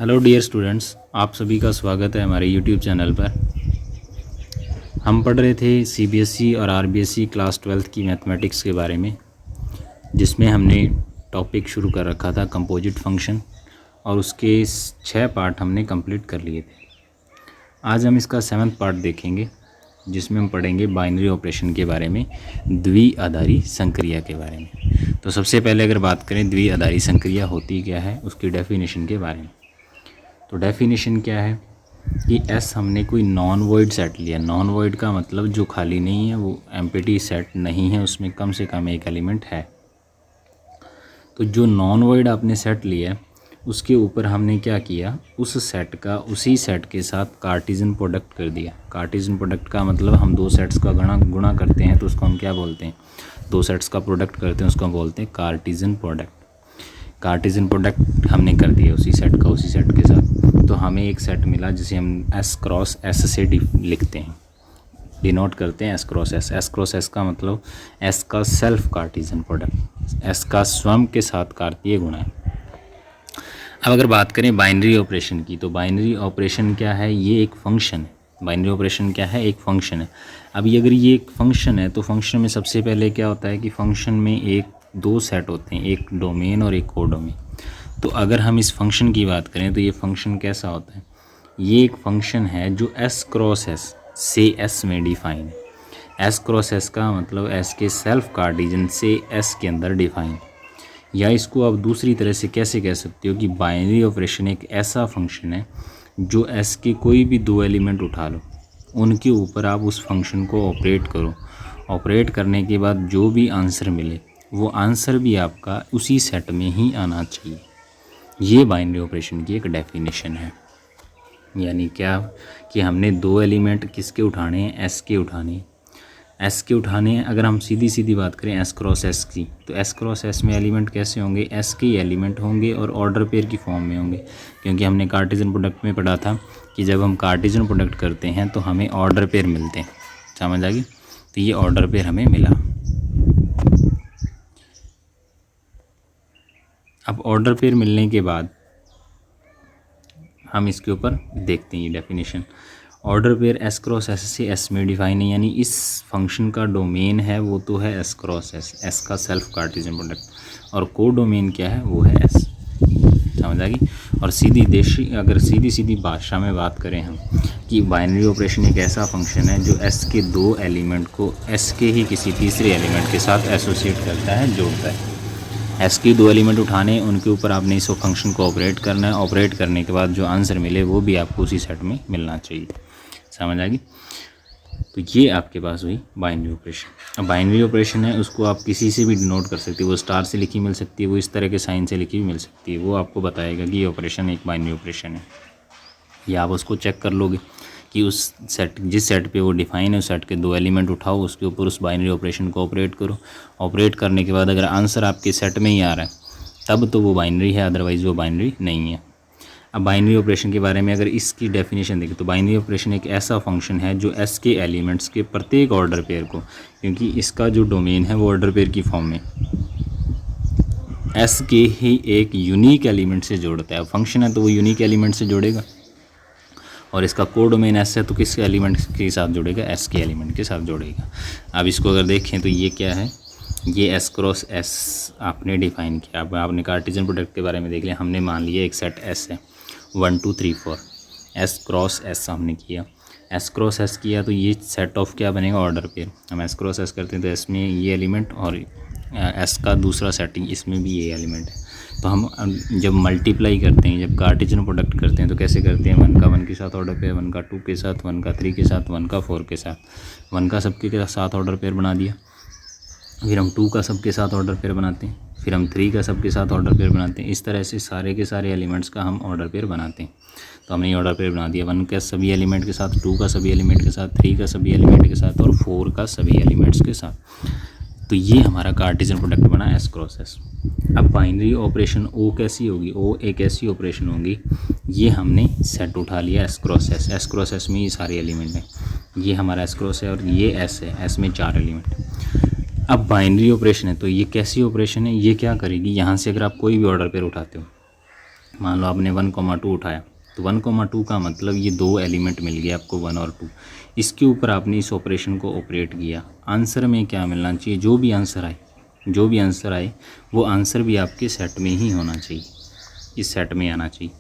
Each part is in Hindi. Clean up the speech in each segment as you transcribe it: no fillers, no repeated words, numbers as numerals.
हेलो डियर स्टूडेंट्स, आप सभी का स्वागत है हमारे यूट्यूब चैनल पर। हम पढ़ रहे थे सीबीएसई और आरबीएसई क्लास 12th की मैथमेटिक्स के बारे में, जिसमें हमने टॉपिक शुरू कर रखा था कंपोजिट फंक्शन, और उसके 6 पार्ट हमने कंप्लीट कर लिए थे। आज हम इसका 7th पार्ट देखेंगे, जिसमें हम पढ़ेंगे बाइनरी ऑपरेशन के बारे में, द्विआधारी संक्रिया के बारे में। तो सबसे पहले अगर बात करें द्विआधारी संक्रिया होती क्या है, उसकी डेफिनेशन के बारे में। तो डेफिनेशन क्या है कि एस हमने कोई नॉन वॉइड सेट लिया। नॉन वॉइड का मतलब जो खाली नहीं है, वो एम्प्टी सेट नहीं है, उसमें कम से कम एक एलिमेंट है। तो जो नॉन वॉइड आपने सेट लिया, उसके ऊपर हमने क्या किया, उस सेट का उसी सेट के साथ कार्टेशियन प्रोडक्ट कर दिया। कार्टेशियन प्रोडक्ट का मतलब हम दो सेट्स का गुणा करते हैं तो उसको हम क्या बोलते हैं, दो सेट्स का प्रोडक्ट करते हैं उसको हम बोलते हैं कार्टेशियन प्रोडक्ट। कार्टेशियन प्रोडक्ट हमने कर दिया उसी सेट का उसी सेट के साथ, तो हमें एक सेट मिला जिसे हम एस क्रॉस एस से लिखते हैं, डिनोट करते हैं S cross S. S cross S का मतलब एस का सेल्फ कार्टेशियन प्रोडक्ट, एस का स्वयं के साथ कार्तीय गुणा है। अब अगर बात करें बाइनरी ऑपरेशन की, तो बाइनरी ऑपरेशन क्या है, ये एक फंक्शन है। बाइनरी ऑपरेशन क्या है, एक फंक्शन है। अभी अगर ये एक फंक्शन है तो फंक्शन में सबसे पहले क्या होता है कि फंक्शन में एक दो सेट होते हैं, एक डोमेन और एक कोडोमेन। तो अगर हम इस फंक्शन की बात करें तो ये फंक्शन कैसा होता है, ये एक फंक्शन है जो एस क्रॉस एस से एस में डिफाइन है। एस क्रॉस एस का मतलब एस के सेल्फ कार्टेशियन से एस के अंदर डिफाइन। या इसको आप दूसरी तरह से कैसे कह सकते हो कि बाइनरी ऑपरेशन एक ऐसा फंक्शन है जो एस के कोई भी दो एलिमेंट उठा लो, उनके ऊपर आप उस फंक्शन को ऑपरेट करो। ऑपरेट करने के बाद जो भी आंसर मिले, वो आंसर भी आपका उसी सेट में ही आना चाहिए। ये बाइनरी ऑपरेशन की एक डेफिनेशन है। यानी क्या कि हमने दो एलिमेंट किसके उठाने हैं, एस के उठाने हैं। एस के उठाने हैं। अगर हम सीधी सीधी बात करें एस क्रॉस एस की, तो एस क्रॉस एस में एलिमेंट कैसे होंगे, एस के एलिमेंट होंगे और ऑर्डर पेयर की फॉर्म में होंगे। क्योंकि हमने कार्टेशियन प्रोडक्ट में पढ़ा था कि जब हम कार्टेशियन प्रोडक्ट करते हैं तो हमें ऑर्डर पेयर मिलते हैं। समझ आ गई? तो ये ऑर्डर पेयर हमें मिला। अब ऑर्डर पेयर मिलने के बाद हम इसके ऊपर देखते हैं ये definition. Order pair S cross S से एस में डिफाइन है, यानी इस फंक्शन का डोमेन है वो तो है एस क्रॉस एस, एस का सेल्फ कार्टेशियन प्रोडक्ट, और को डोमेन क्या है, वो है एस। समझ आ गई? और अगर सीधी सीधी भाषा में बात करें हम कि बाइनरी ऑपरेशन एक ऐसा फंक्शन है जो एस के दो एलिमेंट को एस के ही किसी तीसरे एलिमेंट के साथ एसोसिएट करता है, जोड़ता है। एस के दो एलिमेंट उठाने, उनके ऊपर आपने इस फंक्शन को ऑपरेट करना है। ऑपरेट करने के बाद जो आंसर मिले वो भी आपको उसी सेट में मिलना चाहिए। समझ आ गई? तो ये आपके पास हुई बाइनरी ऑपरेशन। अब बाइनरी ऑपरेशन है, उसको आप किसी से भी डिनोट कर सकते हो। वो स्टार से लिखी मिल सकती है, वो इस तरह के साइन से लिखी भी मिल सकती है। वो आपको बताएगा कि ये ऑपरेशन एक बाइनरी ऑपरेशन है। या आप उसको चेक कर लोगे कि उस सेट, जिस सेट पे वो डिफाइन है, उस सेट के दो एलिमेंट उठाओ, उसके ऊपर उस बाइनरी ऑपरेशन को ऑपरेट करो। ऑपरेट करने के बाद अगर आंसर आपके सेट में ही आ रहा है तब तो वो बाइनरी है, अदरवाइज़ वो बाइनरी नहीं है। अब बाइनरी ऑपरेशन के बारे में अगर इसकी डेफिनेशन देखें तो बाइनरी ऑपरेशन एक ऐसा फंक्शन है जो एस के एलिमेंट्स के प्रत्येक ऑर्डर पेयर को, क्योंकि इसका जो डोमेन है वो ऑर्डर पेयर की फॉर्म में एस के ही एक यूनिक एलिमेंट से जोड़ता है। फंक्शन है तो वो यूनिक एलिमेंट से जोड़ेगा, और इसका कोड डोमेन एस है तो किस एलिमेंट के साथ जोड़ेगा, एस के एलिमेंट के साथ जोड़ेगा। अब इसको अगर देखें तो ये क्या है, ये एस क्रॉस एस आपने डिफाइन किया। अब आपने कार्टेशियन प्रोडक्ट के बारे में देख लिया। हमने मान लिया एक सेट एस है 1 2 3 4, एस क्रॉस एस हमने किया। एस क्रॉस एस किया तो ये सेट ऑफ क्या बनेगा, ऑर्डर पेयर। हम एस क्रॉस एस करते हैं तो एस में ये एलिमेंट और एस का दूसरा सेटिंग, इसमें भी ये एलिमेंट है। तो हम जब मल्टीप्लाई करते हैं, जब कार्टेशियन प्रोडक्ट करते हैं तो कैसे करते हैं, 1 का 1 के साथ ऑर्डर पेयर, 1 का 2 के साथ, 1 का 3 के साथ, 1 का 4 के साथ। 1 का सबके के साथ ऑर्डर पेयर बना दिया, फिर हम 2 का सबके साथ ऑर्डर पेयर बनाते हैं, फिर हम 3 का सबके साथ ऑर्डर पेयर बनाते हैं। इस तरह से सारे के सारे एलिमेंट्स का हम ऑर्डर पेयर बनाते हैं। तो हमने ये ऑर्डर पेयर बना दिया 1 के सभी एलिमेंट के साथ, 2 का सभी एलिमेंट के साथ, 3 का सभी एलिमेंट के साथ और 4 का सभी एलिमेंट्स के साथ। तो ये हमारा कार्टेशियन प्रोडक्ट बना एस क्रॉस एस। अब बाइनरी ऑपरेशन ओ कैसी होगी, ओ एक ऐसी ऑपरेशन होगी, ये हमने सेट उठा लिया S cross S. S cross S में ये सारे एलिमेंट हैं, ये हमारा एस क्रॉस है और ये एस है, एस में 4 एलिमेंट। अब बाइनरी ऑपरेशन है तो ये कैसी ऑपरेशन है, ये क्या करेगी, यहाँ से अगर आप कोई भी ऑर्डर पेयर उठाते हो, मान लो आपने 1,2 उठाया, तो 1,2 का मतलब ये दो एलिमेंट मिल गए आपको 1 और 2। इसके ऊपर आपने इस ऑपरेशन को ऑपरेट किया। आंसर में क्या मिलना चाहिए, जो भी आंसर आए वो आंसर भी आपके सेट में ही होना चाहिए, इस सेट में आना चाहिए।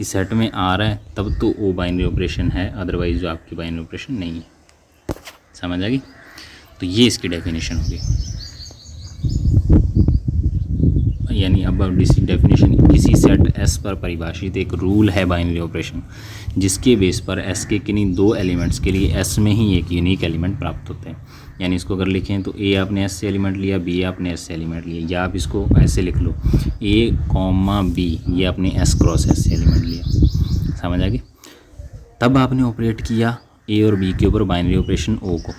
इस सेट में आ रहा है तब तो वो बाइनरी ऑपरेशन है, अदरवाइज जो आपकी बाइनरी ऑपरेशन नहीं है। समझ आ गई? तो ये इसकी डेफिनेशन होगी। यानी अब इसी डेफिनेशन, इसी सेट एस पर परिभाषित एक रूल है बाइनरी ऑपरेशन, जिसके बेस पर एस के किन्हीं दो एलिमेंट्स के लिए एस में ही एक यूनिक एलिमेंट प्राप्त होते हैं। यानी इसको अगर लिखें तो ए आपने एस से एलिमेंट लिया, बी आपने एस से एलिमेंट लिया, या आप इसको ऐसे लिख लो ए कॉमा बी, ये आपने एस क्रॉस एस से एलिमेंट लिया। समझ आ गई? तब आपने ऑपरेट किया ए और बी के ऊपर बाइनरी ऑपरेशन ओ को।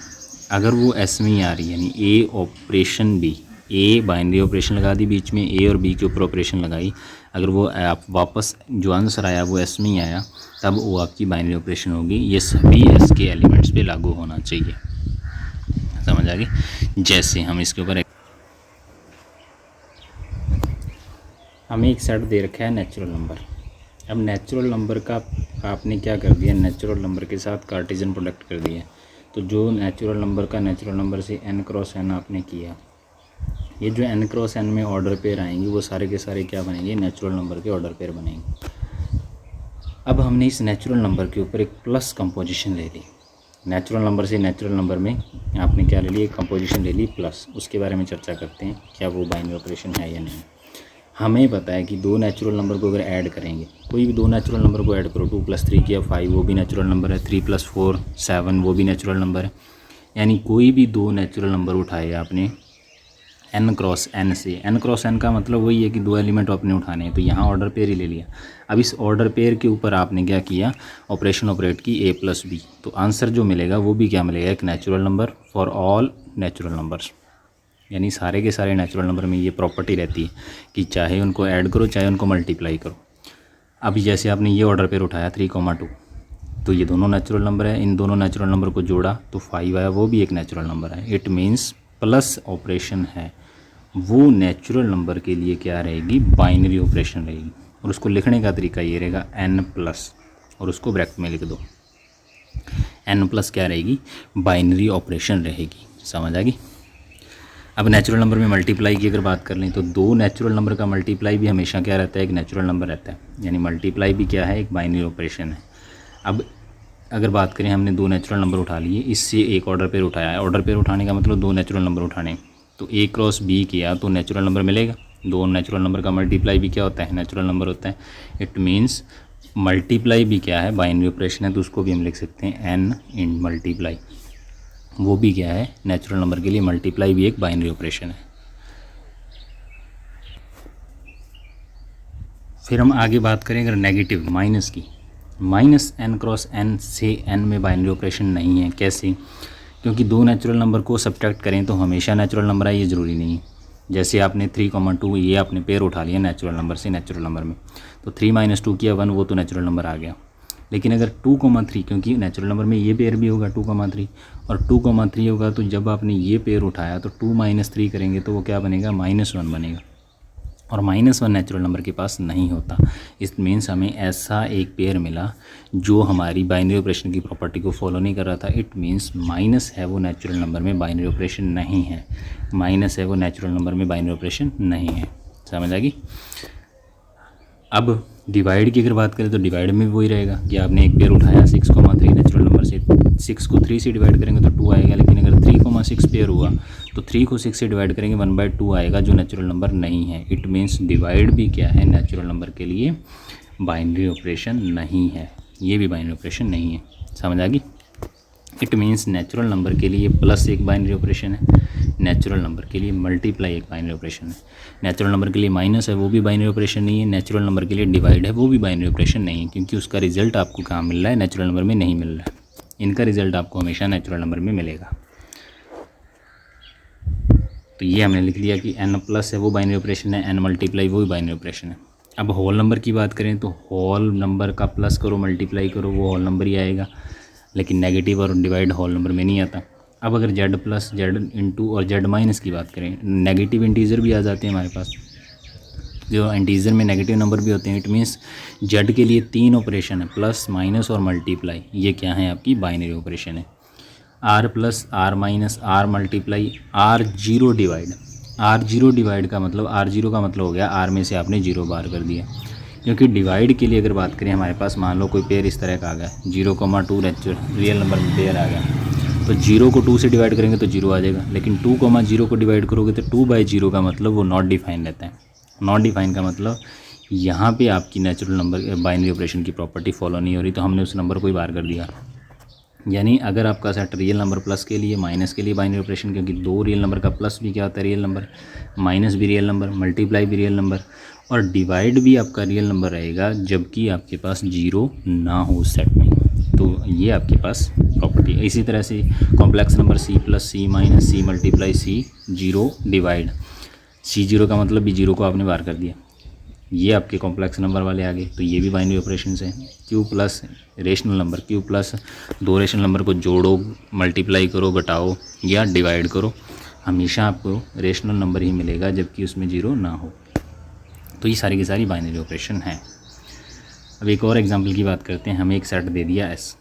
अगर वो एस में ही आ रही है, यानी A operation B, A binary operation लगा दी बीच में, ए और बी के ऊपर ऑपरेशन लगाई, अगर वो आप वापस जो आंसर आया वो एस में ही आया, तब वो आपकी बाइनरी ऑपरेशन होगी। ये सभी एस के एलिमेंट्स पे लागू होना चाहिए। समझ आ गई? जैसे हम इसके ऊपर हमें एक सेट दे रखा है नेचुरल नंबर। अब नेचुरल नंबर का आपने क्या कर दिया, नेचुरल नंबर के साथ कार्टेशियन प्रोडक्ट कर दिया। तो जो नेचुरल नंबर का नेचुरल नंबर से n क्रॉस n आपने किया, ये जो n क्रॉस n में ऑर्डर पेयर आएंगे वो सारे के सारे क्या बनेंगे, नेचुरल नंबर के ऑर्डर पेयर बनेंगे। अब हमने इस नेचुरल नंबर के ऊपर एक प्लस कंपोजिशन ले ली। नेचुरल नंबर से नेचुरल नंबर में आपने क्या ले ली, एक कंपोजिशन ले ली प्लस। उसके बारे में चर्चा करते हैं, क्या वो बाइनरी ऑपरेशन है या नहीं। हमें पता है कि दो नेचुरल नंबर को अगर ऐड करेंगे, कोई भी दो नेचुरल नंबर को ऐड करो, 2 + 3 किया 5, वो भी नेचुरल नंबर है, 3 + 4 7, वो भी नेचुरल नंबर है। यानी कोई भी दो नेचुरल नंबर उठाए आपने n क्रॉस n से, n क्रॉस n का मतलब वही है कि दो एलिमेंट आपने उठाने हैं, तो यहाँ ऑर्डर पेयर ही ले लिया। अब इस ऑर्डर पेयर के ऊपर आपने क्या किया, ऑपरेशन ऑपरेट की a + b, तो आंसर जो मिलेगा वो भी क्या मिलेगा, एक natural number for all natural numbers. यानी सारे के सारे नेचुरल नंबर में ये प्रॉपर्टी रहती है कि चाहे उनको ऐड करो चाहे उनको मल्टीप्लाई करो। अभी जैसे आपने ये ऑर्डर पेयर उठाया 3,2, तो ये दोनों नेचुरल नंबर है, इन दोनों नेचुरल नंबर को जोड़ा तो 5 आया, वो भी एक नेचुरल नंबर है। इट मीन्स प्लस ऑपरेशन है वो नेचुरल नंबर के लिए क्या रहेगी, बाइनरी ऑपरेशन रहेगी। और उसको लिखने का तरीका ये रहेगा n+, और उसको ब्रैकेट में लिख दो, n+ क्या रहेगी, बाइनरी ऑपरेशन रहेगी। समझ आ गई? अब नेचुरल नंबर में मल्टीप्लाई की अगर बात कर लें तो दो नेचुरल नंबर का मल्टीप्लाई भी हमेशा क्या रहता है, एक नेचुरल नंबर रहता है। यानी मल्टीप्लाई भी क्या है, एक बाइनरी ऑपरेशन है। अब अगर बात करें, हमने दो नेचुरल नंबर उठा लिए, इससे एक ऑर्डर पेयर उठाया है। ऑर्डर पेयर उठाने का मतलब दो नेचुरल नंबर उठाने, तो a क्रॉस b किया तो नेचुरल नंबर मिलेगा। दो नेचुरल नंबर का मल्टीप्लाई भी क्या होता है, नेचुरल नंबर होता है। इट मीन्स मल्टीप्लाई भी क्या है, बाइनरी ऑपरेशन है, तो उसको भी हम लिख सकते हैं n इन मल्टीप्लाई, वो भी क्या है, नेचुरल नंबर के लिए मल्टीप्लाई भी एक बाइनरी ऑपरेशन है। फिर हम आगे बात करें अगर नेगेटिव माइनस की, माइनस n क्रॉस n से n में बाइनरी ऑपरेशन नहीं है। कैसे? क्योंकि दो नेचुरल नंबर को सब्ट्रैक्ट करें तो हमेशा नेचुरल नंबर आए, ये ज़रूरी नहीं है। जैसे आपने 3,2 ये आपने पेयर उठा लिया नेचुरल नंबर से नेचुरल नंबर में, तो 3 - 2 किया 1, वो तो नेचुरल नंबर आ गया। लेकिन अगर 2,3, क्योंकि नेचुरल नंबर में ये पेयर भी होगा 2,3 और 2,3 होगा, तो जब आपने ये पेयर उठाया तो 2 - 3 करेंगे तो वो क्या बनेगा, -1 बनेगा। और -1 नेचुरल नंबर के पास नहीं होता। इस मीन्स हमें ऐसा एक पेयर मिला जो हमारी बाइनरी ऑपरेशन की प्रॉपर्टी को फॉलो नहीं कर रहा था। इट मीन्स माइनस है वो नेचुरल नंबर में बाइनरी ऑपरेशन नहीं है, माइनस है वो नेचुरल नंबर में बाइनरी ऑपरेशन नहीं है। समझ आ गई? अब डिवाइड की अगर बात करें तो डिवाइड में भी वही रहेगा कि आपने एक पेयर उठाया 6,3 नेचुरल नंबर से, 6 को 3 से डिवाइड करेंगे तो 2 आएगा। लेकिन अगर 3,6 पेयर हुआ तो 3 को 6 से डिवाइड करेंगे 1/2 आएगा, जो नेचुरल नंबर नहीं है। इट मीन्स डिवाइड भी क्या है, नेचुरल नंबर के लिए बाइनरी ऑपरेशन नहीं है, ये भी बाइनरी ऑपरेशन नहीं है। समझ आ गई? इट मीन्स नेचुरल नंबर के लिए प्लस एक बाइनरी ऑपरेशन है, नेचुरल नंबर के लिए मल्टीप्लाई एक बाइनरी ऑपरेशन है। नेचुरल नंबर के लिए माइनस है, वो भी बाइनरी ऑपरेशन नहीं है। नेचुरल नंबर के लिए डिवाइड है, वो भी बाइनरी ऑपरेशन नहीं है, क्योंकि उसका रिजल्ट आपको कहाँ मिल रहा है, नेचुरल नंबर में नहीं मिल रहा है। इनका रिजल्ट आपको हमेशा नेचुरल नंबर में मिलेगा। तो ये हमने लिख लिया कि n+ है वो बाइनरी ऑपरेशन है, n मल्टीप्लाई वो भी बाइनरी ऑपरेशन है। अब होल नंबर की बात करें तो होल नंबर का प्लस करो मल्टीप्लाई करो वो होल नंबर ही आएगा, लेकिन नेगेटिव और डिवाइड होल नंबर में नहीं आता। अब अगर z+, z × और z- की बात करें, नेगेटिव इंटीजर भी आ जाते हैं हमारे पास, जो इंटीजर में नेगेटिव नंबर भी होते हैं। इट मीन्स जेड के लिए 3 ऑपरेशन है, प्लस माइनस और मल्टीप्लाई, ये क्या है आपकी बाइनरी ऑपरेशन है। R plus R minus R multiply R zero divide. R zero divide का मतलब, आर जीरो का मतलब हो गया आर में से आपने जीरो बाहर कर दिया, क्योंकि डिवाइड के लिए अगर बात करें हमारे पास मान लो कोई पेयर इस तरह का आ गया 0,2 रियल नंबर में पेयर आ गया, तो 0 को 2 से डिवाइड करेंगे तो 0 आ जाएगा, लेकिन 2,0 को डिवाइड करोगे तो 2/0 का मतलब वो नॉट डिफाइन रहता है। नॉट डिफाइन का मतलब यहाँ पे आपकी नेचुरल नंबर बाइनरी ऑपरेशन की प्रॉपर्टी फॉलो नहीं हो रही, तो हमने उस नंबर को ही बाहर कर दिया। यानी अगर आपका सेट रियल नंबर प्लस के लिए माइनस के लिए बाइनरी ऑपरेशन, क्योंकि 2 रियल नंबर का प्लस भी क्या होता है रियल नंबर, माइनस भी रियल नंबर, मल्टीप्लाई भी रियल नंबर, और डिवाइड भी आपका रियल नंबर रहेगा जबकि आपके पास 0 ना हो उस सेट में। तो ये आपके पास प्रॉपर्टी है। इसी तरह से complex number C plus C minus C multiply C 0 divide, सी 0 का मतलब भी 0 को आपने बाहर कर दिया, ये आपके कॉम्प्लेक्स नंबर वाले आ गए, तो ये भी बाइनरी ऑपरेशन है। Q plus rational number, Q plus 2 rational number को जोड़ो, मल्टीप्लाई करो, घटाओ या डिवाइड करो, हमेशा आपको रेशनल नंबर ही मिलेगा जबकि उसमें 0 ना हो। तो ये सारी की सारी बाइनरी ऑपरेशन हैं। अब एक और एग्जांपल की बात करते हैं। हमें एक सेट दे दिया एस,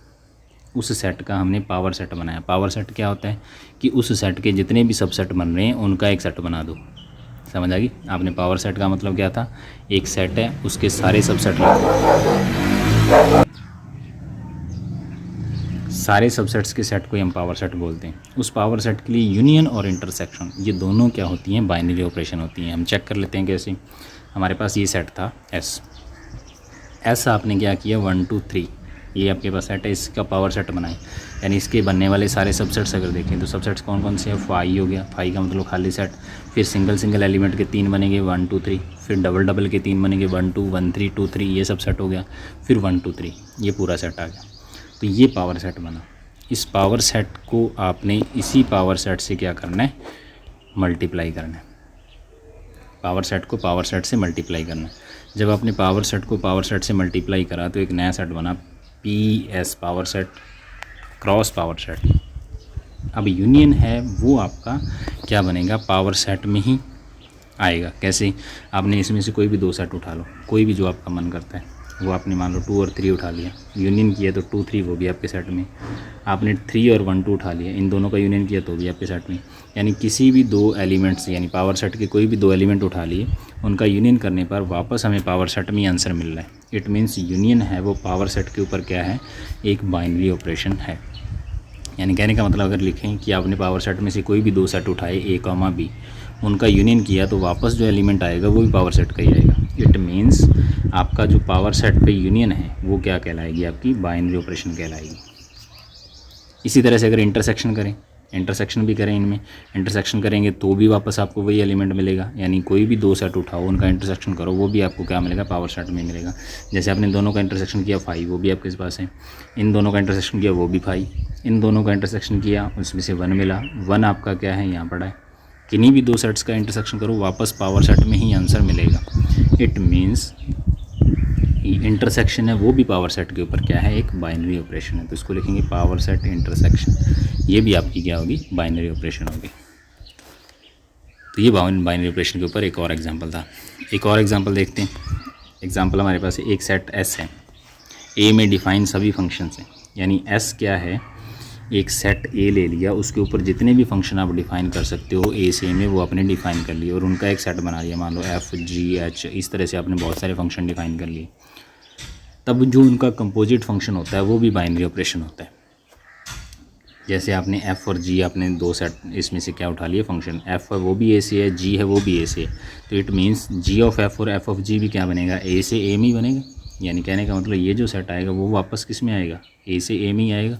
उस सेट का हमने पावर सेट बनाया। पावर सेट क्या होता है कि उस सेट के जितने भी सबसेट बन रहे हैं उनका एक सेट बना दो। समझ आ गई आपने? पावर सेट का मतलब क्या था, एक सेट है उसके सारे सबसेट सारे सबसेट्स के सेट को हम पावर सेट बोलते हैं। उस पावर सेट के लिए यूनियन और इंटरसेक्शन ये दोनों क्या होती हैं, बाइनरी ऑपरेशन होती हैं। हम चेक कर लेते हैं कैसे। हमारे पास ये सेट था एस आपने क्या किया 1 2 3, ये आपके पास सेट है, इसका पावर सेट बनाए, यानी इसके बनने वाले सारे सबसेट्स अगर देखें तो सबसेट्स कौन कौन से हैं, फाई हो गया, फाई का मतलब खाली सेट, फिर सिंगल सिंगल एलिमेंट के 3 बनेंगे 1 2 3, फिर डबल डबल के 3 बनेंगे 1 2 1 3 2 3, ये सब सेट हो गया, फिर 1 2 3, ये पूरा सेट आ गया। तो ये पावर सेट बना। इस पावर सेट को आपने इसी पावर सेट से क्या करना है, मल्टीप्लाई करना है। पावर सेट को पावर सेट से मल्टीप्लाई करना है। जब आपने पावर सेट को पावर सेट से मल्टीप्लाई करा तो एक नया सेट बना PS power set cross power set. अब यूनियन है वो आपका क्या बनेगा, पावर सेट में ही आएगा। कैसे, आपने इसमें से कोई भी 2 सेट उठा लो, कोई भी जो आपका मन करता है वो आपने मान लो 2 और 3 उठा लिया, यूनियन किया तो 2 3 वो भी आपके सेट में। आपने 3 और 1 2 उठा लिया, इन दोनों का यूनियन किया तो भी आपके सेट में। यानी किसी भी 2 एलिमेंट्स, यानी पावर सेट के कोई भी 2 एलिमेंट उठा लिए, उनका यूनियन करने पर वापस हमें पावर सेट में आंसर मिल रहा है। इट मीन्स यूनियन है वो पावर सेट के ऊपर क्या है, एक बाइनरी ऑपरेशन है। यानी कहने का मतलब अगर लिखें कि आपने पावर सेट में से कोई भी 2 सेट उठाए A, B, उनका यूनियन किया तो वापस जो एलिमेंट आएगा वो भी पावर सेट का ही आएगा। इट मीन्स आपका जो पावर सेट पे यूनियन है वो क्या कहलाएगी, आपकी बाइनरी ऑपरेशन कहलाएगी। इसी तरह से अगर इंटरसेक्शन करें, इंटरसेक्शन भी करें, इनमें इंटरसेक्शन करेंगे तो भी वापस आपको वही एलिमेंट मिलेगा। यानी कोई भी 2 सेट उठाओ उनका इंटरसेक्शन करो, वो भी आपको क्या मिलेगा, पावर सेट में मिलेगा। जैसे आपने दोनों का इंटरसेक्शन किया 5, वो भी आपके पास है। इन दोनों का इंटरसेक्शन किया वो भी 5, इन दोनों का इंटरसेक्शन किया उसमें से 1 मिला, 1 आपका क्या है यहाँ पड़ा है। किन्हीं भी 2 सेट्स का इंटरसेक्शन करो वापस पावर सेट में ही आंसर मिलेगा। इट मीन्स इंटरसेक्शन है वो भी पावर सेट के ऊपर क्या है, एक बाइनरी ऑपरेशन है। तो इसको लिखेंगे पावर सेट इंटरसेक्शन, ये भी आपकी क्या होगी, बाइनरी ऑपरेशन होगी। तो ये बाइनरी ऑपरेशन के ऊपर एक और एग्जांपल था। एक और एग्जांपल देखते हैं। एग्जांपल हमारे पास एक सेट S है, A में डिफाइन सभी फंक्शंस हैं। यानी S क्या है, एक सेट A ले लिया, उसके ऊपर जितने भी फंक्शन आप डिफ़ाइन कर सकते हो A से में वो आपने डिफ़ाइन कर लिए और उनका एक सेट बना लिया। मान लो F G H, इस तरह से आपने बहुत सारे फंक्शन डिफ़ाइन कर लिए। तब जो उनका कंपोजिट फंक्शन होता है वो भी बाइनरी ऑपरेशन होता है। जैसे आपने F और G, आपने 2 सेट इसमें से क्या उठा लिए फंक्शन, F है वो भी A से है, G है वो भी A से है, तो it means G of F और F ऑफ G भी क्या बनेगा, A से A में ही बनेगा। यानी कहने का मतलब ये जो सेट आएगा वो वापस किस में आएगा, A से A में ही आएगा।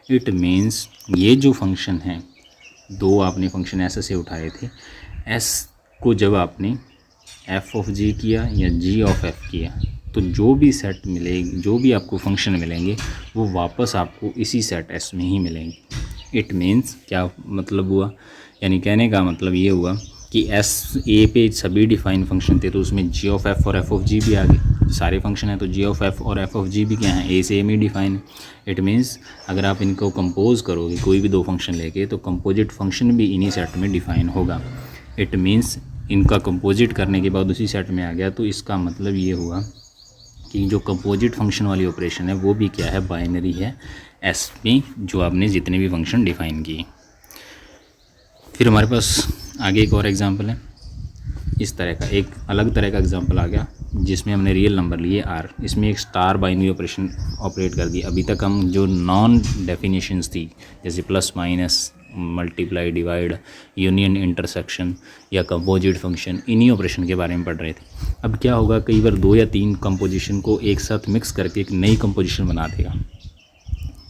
इट मीन्स ये जो फंक्शन है, 2 आपने फंक्शन ऐसे से उठाए थे, S को जब आपने F ऑफ G किया या G ऑफ F किया तो जो भी सेट मिलेगी, जो भी आपको फंक्शन मिलेंगे वो वापस आपको इसी सेट S में ही मिलेंगे। इट मीन्स क्या मतलब हुआ, यानी कहने का मतलब ये हुआ कि S A पे सभी डिफाइन फंक्शन थे तो उसमें G ऑफ F और F ऑफ G भी आ गए। सारे फंक्शन हैं तो G ऑफ F और F ऑफ G भी क्या हैं, A से A में डिफाइन है। इट मीन्स अगर आप इनको कंपोज करोगे कोई भी 2 फंक्शन लेके तो कंपोजिट फंक्शन भी इन्हीं सेट में डिफाइन होगा। इट मीन्स इनका कंपोजिट करने के बाद उसी सेट में आ गया, तो इसका मतलब ये हुआ कि जो कंपोजिट फंक्शन वाली ऑपरेशन है वो भी क्या है, बाइनरी है एस में, जो आपने जितने भी फंक्शन डिफ़ाइन किए। फिर हमारे पास आगे एक और एग्जांपल है, इस तरह का एक अलग तरह का एग्जांपल आ गया जिसमें हमने रियल नंबर लिए आर, इसमें एक स्टार बाइनरी ऑपरेशन ऑपरेट कर दिया। अभी तक हम जो नॉन डेफिनेशंस थी जैसे plus minus, multiply, divide, union, intersection या कंपोजिट फंक्शन, इन्हीं ऑपरेशन के बारे में पढ़ रहे थे। अब क्या होगा, कई बार 2 या 3 कंपोजिशन को एक साथ मिक्स करके एक नई कंपोजिशन बना देगा,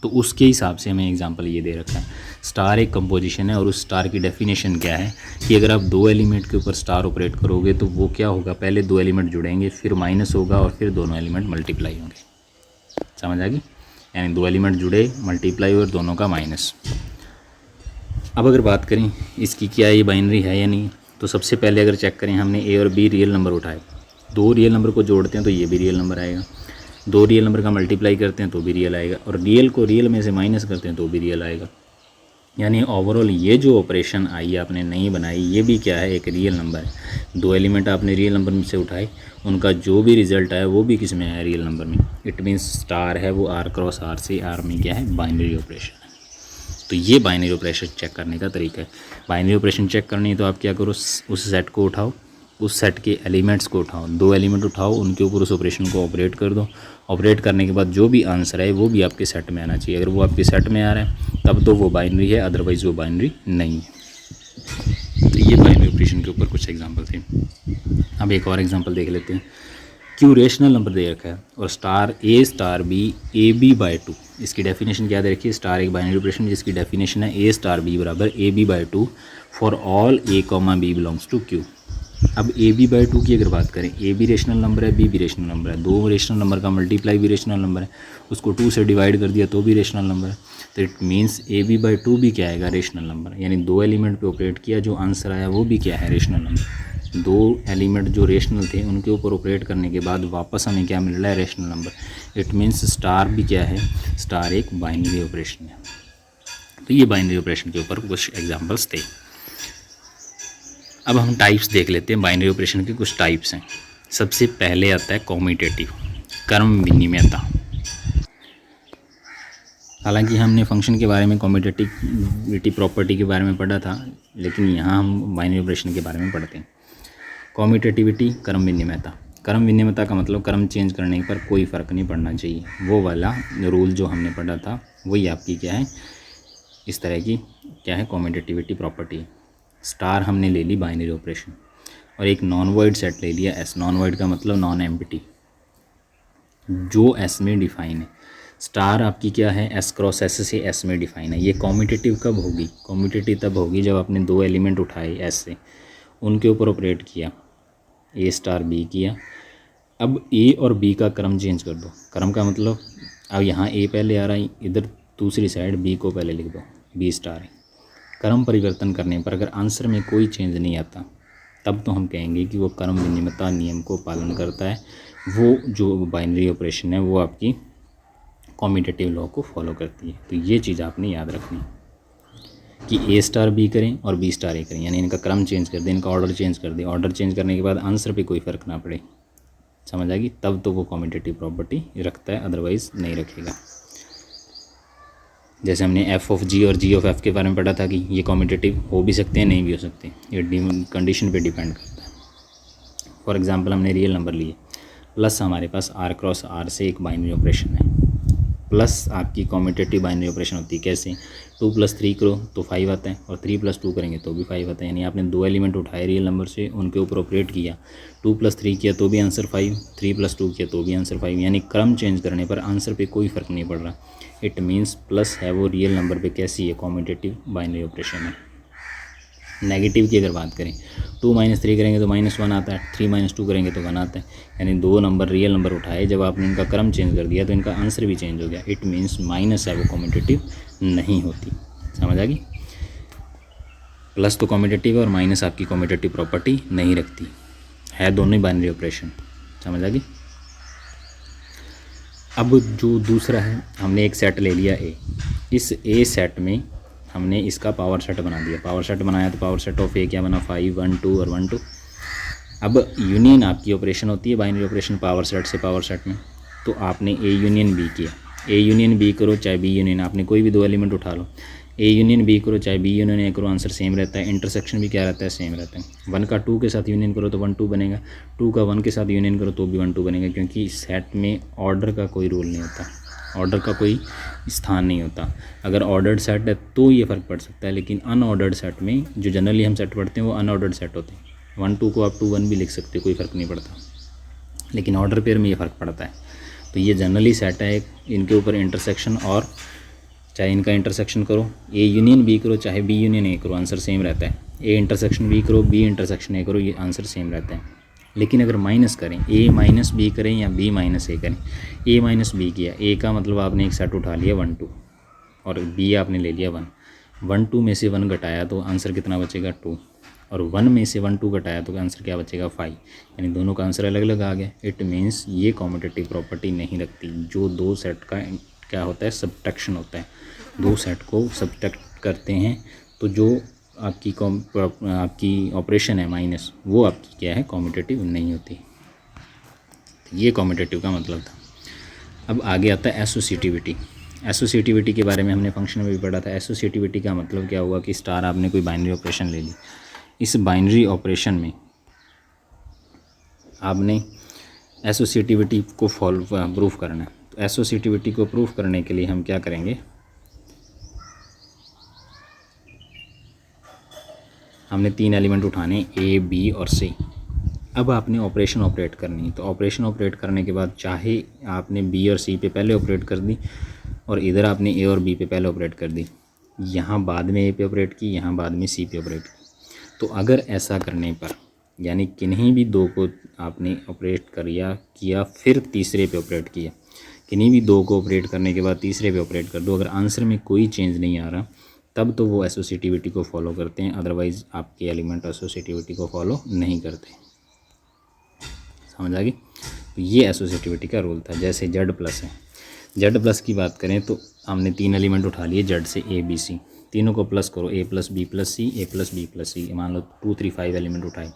तो उसके हिसाब से हमें एग्जांपल ये दे रखा है। स्टार एक कंपोजिशन है और उस स्टार की डेफिनेशन क्या है कि अगर आप 2 एलिमेंट के ऊपर स्टार ऑपरेट करोगे तो वो क्या होगा, पहले 2 एलिमेंट जुड़ेंगे, फिर माइनस होगा और फिर दोनों एलिमेंट मल्टीप्लाई होंगे। समझ आ गई? यानी 2 एलिमेंट जुड़े, मल्टीप्लाई और दोनों का माइनस। अब अगर बात करें इसकी क्या ये बाइनरी है या नहीं, तो सबसे पहले अगर चेक करें, हमने ए और बी रियल नंबर उठाए, 2 रियल नंबर को जोड़ते हैं तो ये भी रियल नंबर आएगा, 2 रियल नंबर का मल्टीप्लाई करते हैं तो भी रियल आएगा, और रियल को रियल में से माइनस करते हैं तो भी रियल आएगा। यानी ओवरऑल ये जो ऑपरेशन आई आपने नहीं बनाई, ये भी क्या है, एक रियल नंबर है। 2 एलिमेंट आपने रियल नंबर में से उठाए, उनका जो भी रिजल्ट आया वो भी किस में है, रियल नंबर में। इट मीन्स स्टार है वो आर क्रॉस आर से आर में क्या है, बाइनरी ऑपरेशन है। तो ये बाइनरी ऑपरेशन चेक करने का तरीका है। बाइनरी ऑपरेशन चेक करनी है तो आप क्या करो, उस सेट को उठाओ, उस सेट के एलिमेंट्स को उठाओ, 2 एलिमेंट उठाओ, उनके ऊपर उस ऑपरेशन को ऑपरेट कर दो। ऑपरेट करने के बाद जो भी आंसर है वो भी आपके सेट में आना चाहिए। अगर वो आपके सेट में आ रहा है तब तो वो बाइनरी है, अदरवाइज़ वो बाइनरी नहीं है। तो ये बाइनरी ऑपरेशन के ऊपर कुछ एग्जांपल थे। अब एक और एग्जांपल देख लेते हैं। क्यों रेशनल नंबर दे रखा है और star A star B A B by 2, इसकी डेफिनेशन क्या दे रखी है, स्टार एक बाइनरी ऑपरेशन जिसकी डेफिनेशन है ए स्टार बी बराबर A B by 2 for all A comma B belongs to Q. अब ए बी बाई 2 की अगर बात करें, ए भी रेशनल नंबर है, बी भी रेशनल नंबर है, 2 रेशनल नंबर का मल्टीप्लाई भी रेशनल नंबर है, उसको 2 से डिवाइड कर दिया तो भी रेशनल नंबर है। तो it means A B by 2 भी क्या आएगा, रेशनल नंबर। यानी 2 एलिमेंट पे ऑपरेट किया, जो आंसर आया वो भी क्या है, रेशनल नंबर। 2 एलिमेंट जो रेशनल थे उनके ऊपर ऑपरेट करने के बाद वापस हमें क्या मिल रहा है, rational number. It means star भी क्या है, स्टार एक बाइनरी ऑपरेशन है। तो ये बाइनरी ऑपरेशन के ऊपर कुछ एग्जाम्पल्स थे। अब हम टाइप्स देख लेते हैं। बाइनरी ऑपरेशन के कुछ टाइप्स हैं। सबसे पहले आता है कॉम्यूटेटिव, क्रम विनिमयता। हालांकि हमने फंक्शन के बारे में कॉम्यूटेटिविटी प्रॉपर्टी के बारे में पढ़ा था, लेकिन यहाँ हम बाइनरी ऑपरेशन के बारे में पढ़ते हैं। कॉम्यूटेटिविटी, क्रम विनिमयता। क्रम विनिमयता का मतलब क्रम चेंज करने पर कोई फ़र्क नहीं पड़ना चाहिए, वो वाला रूल जो हमने पढ़ा था वही आपकी क्या है, इस तरह की क्या है, कॉम्यूटेटिविटी प्रॉपर्टी। स्टार हमने ले ली बाइनरी ऑपरेशन, और एक नॉन वॉइड सेट ले लिया एस। नॉन वॉइड का मतलब नॉन एम्प्टी, जो एस में डिफाइन है। स्टार आपकी क्या है, एस क्रॉस एस से एस में डिफाइन है। ये कॉम्यूटेटिव कब होगी, कॉम्यूटेटिव तब होगी जब आपने 2 एलिमेंट उठाए एस से, उनके ऊपर ऑपरेट किया, ए स्टार बी किया। अब ए और बी का क्रम चेंज कर दो। क्रम का मतलब अब यहाँ ए पहले आ रहा है, इधर दूसरी साइड बी को पहले लिख दो, बी स्टार है। क्रम परिवर्तन करने पर अगर आंसर में कोई चेंज नहीं आता, तब तो हम कहेंगे कि वो क्रम विनिमयता नियम को पालन करता है। वो जो बाइनरी ऑपरेशन है वो आपकी कॉम्यूटेटिव लॉ को फॉलो करती है। तो ये चीज़ आपने याद रखनी कि ए स्टार बी करें और बी स्टार ए करें, यानी इनका क्रम चेंज कर दें, इनका ऑर्डर चेंज कर दें। ऑर्डर चेंज करने के बाद आंसर पे कोई फ़र्क ना पड़े, समझ आएगी, तब तो वो कॉम्यूटेटिव प्रॉपर्टी रखता है, अदरवाइज़ नहीं रखेगा। जैसे हमने एफ ऑफ जी और जी ऑफ एफ के बारे में पढ़ा था कि ये कॉम्यूटेटिव हो भी सकते हैं, नहीं भी हो सकते, ये कंडीशन पे डिपेंड करता है। फॉर एग्जांपल हमने रियल नंबर लिए, प्लस हमारे पास आर क्रॉस आर से एक बाइनरी ऑपरेशन है। प्लस आपकी कॉम्यूटेटिव बाइनरी ऑपरेशन होती है, कैसे, 2 + 3 करो तो 5 आता है, और 3 + 2 करेंगे तो भी 5 आता है। यानी आपने 2 एलिमेंट उठाए रियल नंबर से, उनके ऊपर ऑपरेट किया, 2 + 3 किया तो भी आंसर 5, 3 + 2 किया तो भी आंसर 5। यानी क्रम चेंज करने पर आंसर पे कोई फ़र्क नहीं पड़ रहा। इट मीन्स प्लस है वो रियल नंबर पे कैसी है, कॉम्यूटेटिव बाइनरी ऑपरेशन है। नेगेटिव की अगर बात करें, 2 - 3 करेंगे तो -1 आता है, 3 - 2 करेंगे तो 1 आता है। यानी 2 नंबर रियल नंबर उठाए, जब आपने इनका क्रम चेंज कर दिया तो इनका आंसर भी चेंज हो गया। इट मीन्स माइनस है वो कॉम्यूटेटिव नहीं होती, समझ आ गई। प्लस तो कॉम्यूटेटिव और माइनस आपकी कॉम्यूटेटिव प्रॉपर्टी नहीं रखती है, दोनों ही बाइनरी ऑपरेशन, समझ आ गई। अब जो दूसरा है, हमने एक सेट ले लिया ए, इस ए सेट में हमने इसका पावर सेट बना दिया। पावर सेट बनाया तो पावर सेट ऑफ ए क्या बना, 5 1 2 और 1 2। अब यूनियन आपकी ऑपरेशन होती है बाइनरी ऑपरेशन पावर सेट से पावर सेट में। तो आपने ए यूनियन बी किया, ए यूनियन बी करो चाहे बी यूनियन, आपने कोई भी दो एलिमेंट उठा लो, ए यूनियन बी करो चाहे बी यूनियन ए करो, आंसर सेम रहता है। इंटरसेक्शन भी क्या रहता है, सेम रहता है। 1 का 2 के साथ यूनियन करो तो 1 2 बनेगा, 2 का 1 के साथ यूनियन करो तो भी 1 2 बनेगा, क्योंकि सेट में ऑर्डर का कोई रूल नहीं होता, ऑर्डर का कोई स्थान नहीं होता। अगर ऑर्डर्ड सेट है तो ये फ़र्क पड़ सकता है, लेकिन अनऑर्डर्ड सेट में जो जनरली हम सेट पढ़ते हैं वो अनऑर्डर्ड सेट होते हैं। 1 2 को आप 2 1 भी लिख सकते हो, कोई फ़र्क नहीं पड़ता, लेकिन ऑर्डर पेयर में ये फ़र्क पड़ता है। तो ये जनरली सेट है, इनके ऊपर इंटरसेक्शन और चाहे इनका इंटरसेक्शन करो, ए यूनियन बी करो चाहे बी यूनियन ए करो, आंसर सेम रहता है। ए इंटरसेक्शन बी करो, बी इंटरसेक्शन ए करो, ये आंसर सेम रहता है। लेकिन अगर माइनस करें, ए माइनस बी करें या बी माइनस ए करें, ए माइनस बी किया, ए का मतलब आपने एक सेट उठा लिया 1 2 और बी आपने ले लिया 1, 1 2 में से 1 घटाया तो आंसर कितना बचेगा 2, और 1 में से 1 2 घटाया तो आंसर क्या बचेगा 5, यानी दोनों का आंसर अलग अलग आ गया। इट मीन्स ये कॉम्यूटेटिव प्रॉपर्टी नहीं रखती। जो दो सेट का क्या होता है, सब्ट्रैक्शन होता है, दो सेट को सब्ट्रैक्ट करते हैं तो जो आपकी ऑपरेशन है माइनस, वो आपकी क्या है, कॉम्यूटेटिव नहीं होती। तो ये कॉम्यूटेटिव का मतलब था। अब आगे आता है एसोसिएटिविटी। एसोसिएटिविटी के बारे में हमने फंक्शन में भी पढ़ा था। एसोसिएटिविटी का मतलब क्या हुआ कि स्टार आपने कोई बाइनरी ऑपरेशन ले ली, इस बाइनरी ऑपरेशन में आपने एसोसिएटिविटी को प्रूफ करना है। तो एसोसिएटिविटी को प्रूफ करने के लिए हम क्या करेंगे, हमने 3 एलिमेंट उठाने ए बी और सी। अब आपने ऑपरेशन ऑपरेट करनी है, तो ऑपरेशन ऑपरेट करने के बाद चाहे आपने बी और सी पे पहले ऑपरेट कर दी और इधर आपने ए और बी पे पहले ऑपरेट कर दी, यहाँ बाद में ए पे ऑपरेट की, यहाँ बाद में सी पे ऑपरेट की। तो अगर ऐसा करने पर, यानी किन्हीं भी दो को आपने ऑपरेट किया फिर तीसरे पे ऑपरेट किया, किन्हीं भी दो को ऑपरेट करने के बाद तीसरे पे ऑपरेट कर दो, अगर आंसर में कोई चेंज नहीं आ रहा तब तो वो एसोसिएटिविटी को फॉलो करते हैं, अदरवाइज़ आपके एलिमेंट एसोसिएटिविटी को फॉलो नहीं करते। समझ आ गई? तो ये एसोसिएटिविटी का रूल था। जैसे जेड प्लस है, जेड प्लस की बात करें तो हमने 3 एलिमेंट उठा लिए जेड से, ए बी सी, तीनों को प्लस करो, ए प्लस बी प्लस सी, ए प्लस बी प्लस सी, मान लो 2 3 5 एलिमेंट उठाए।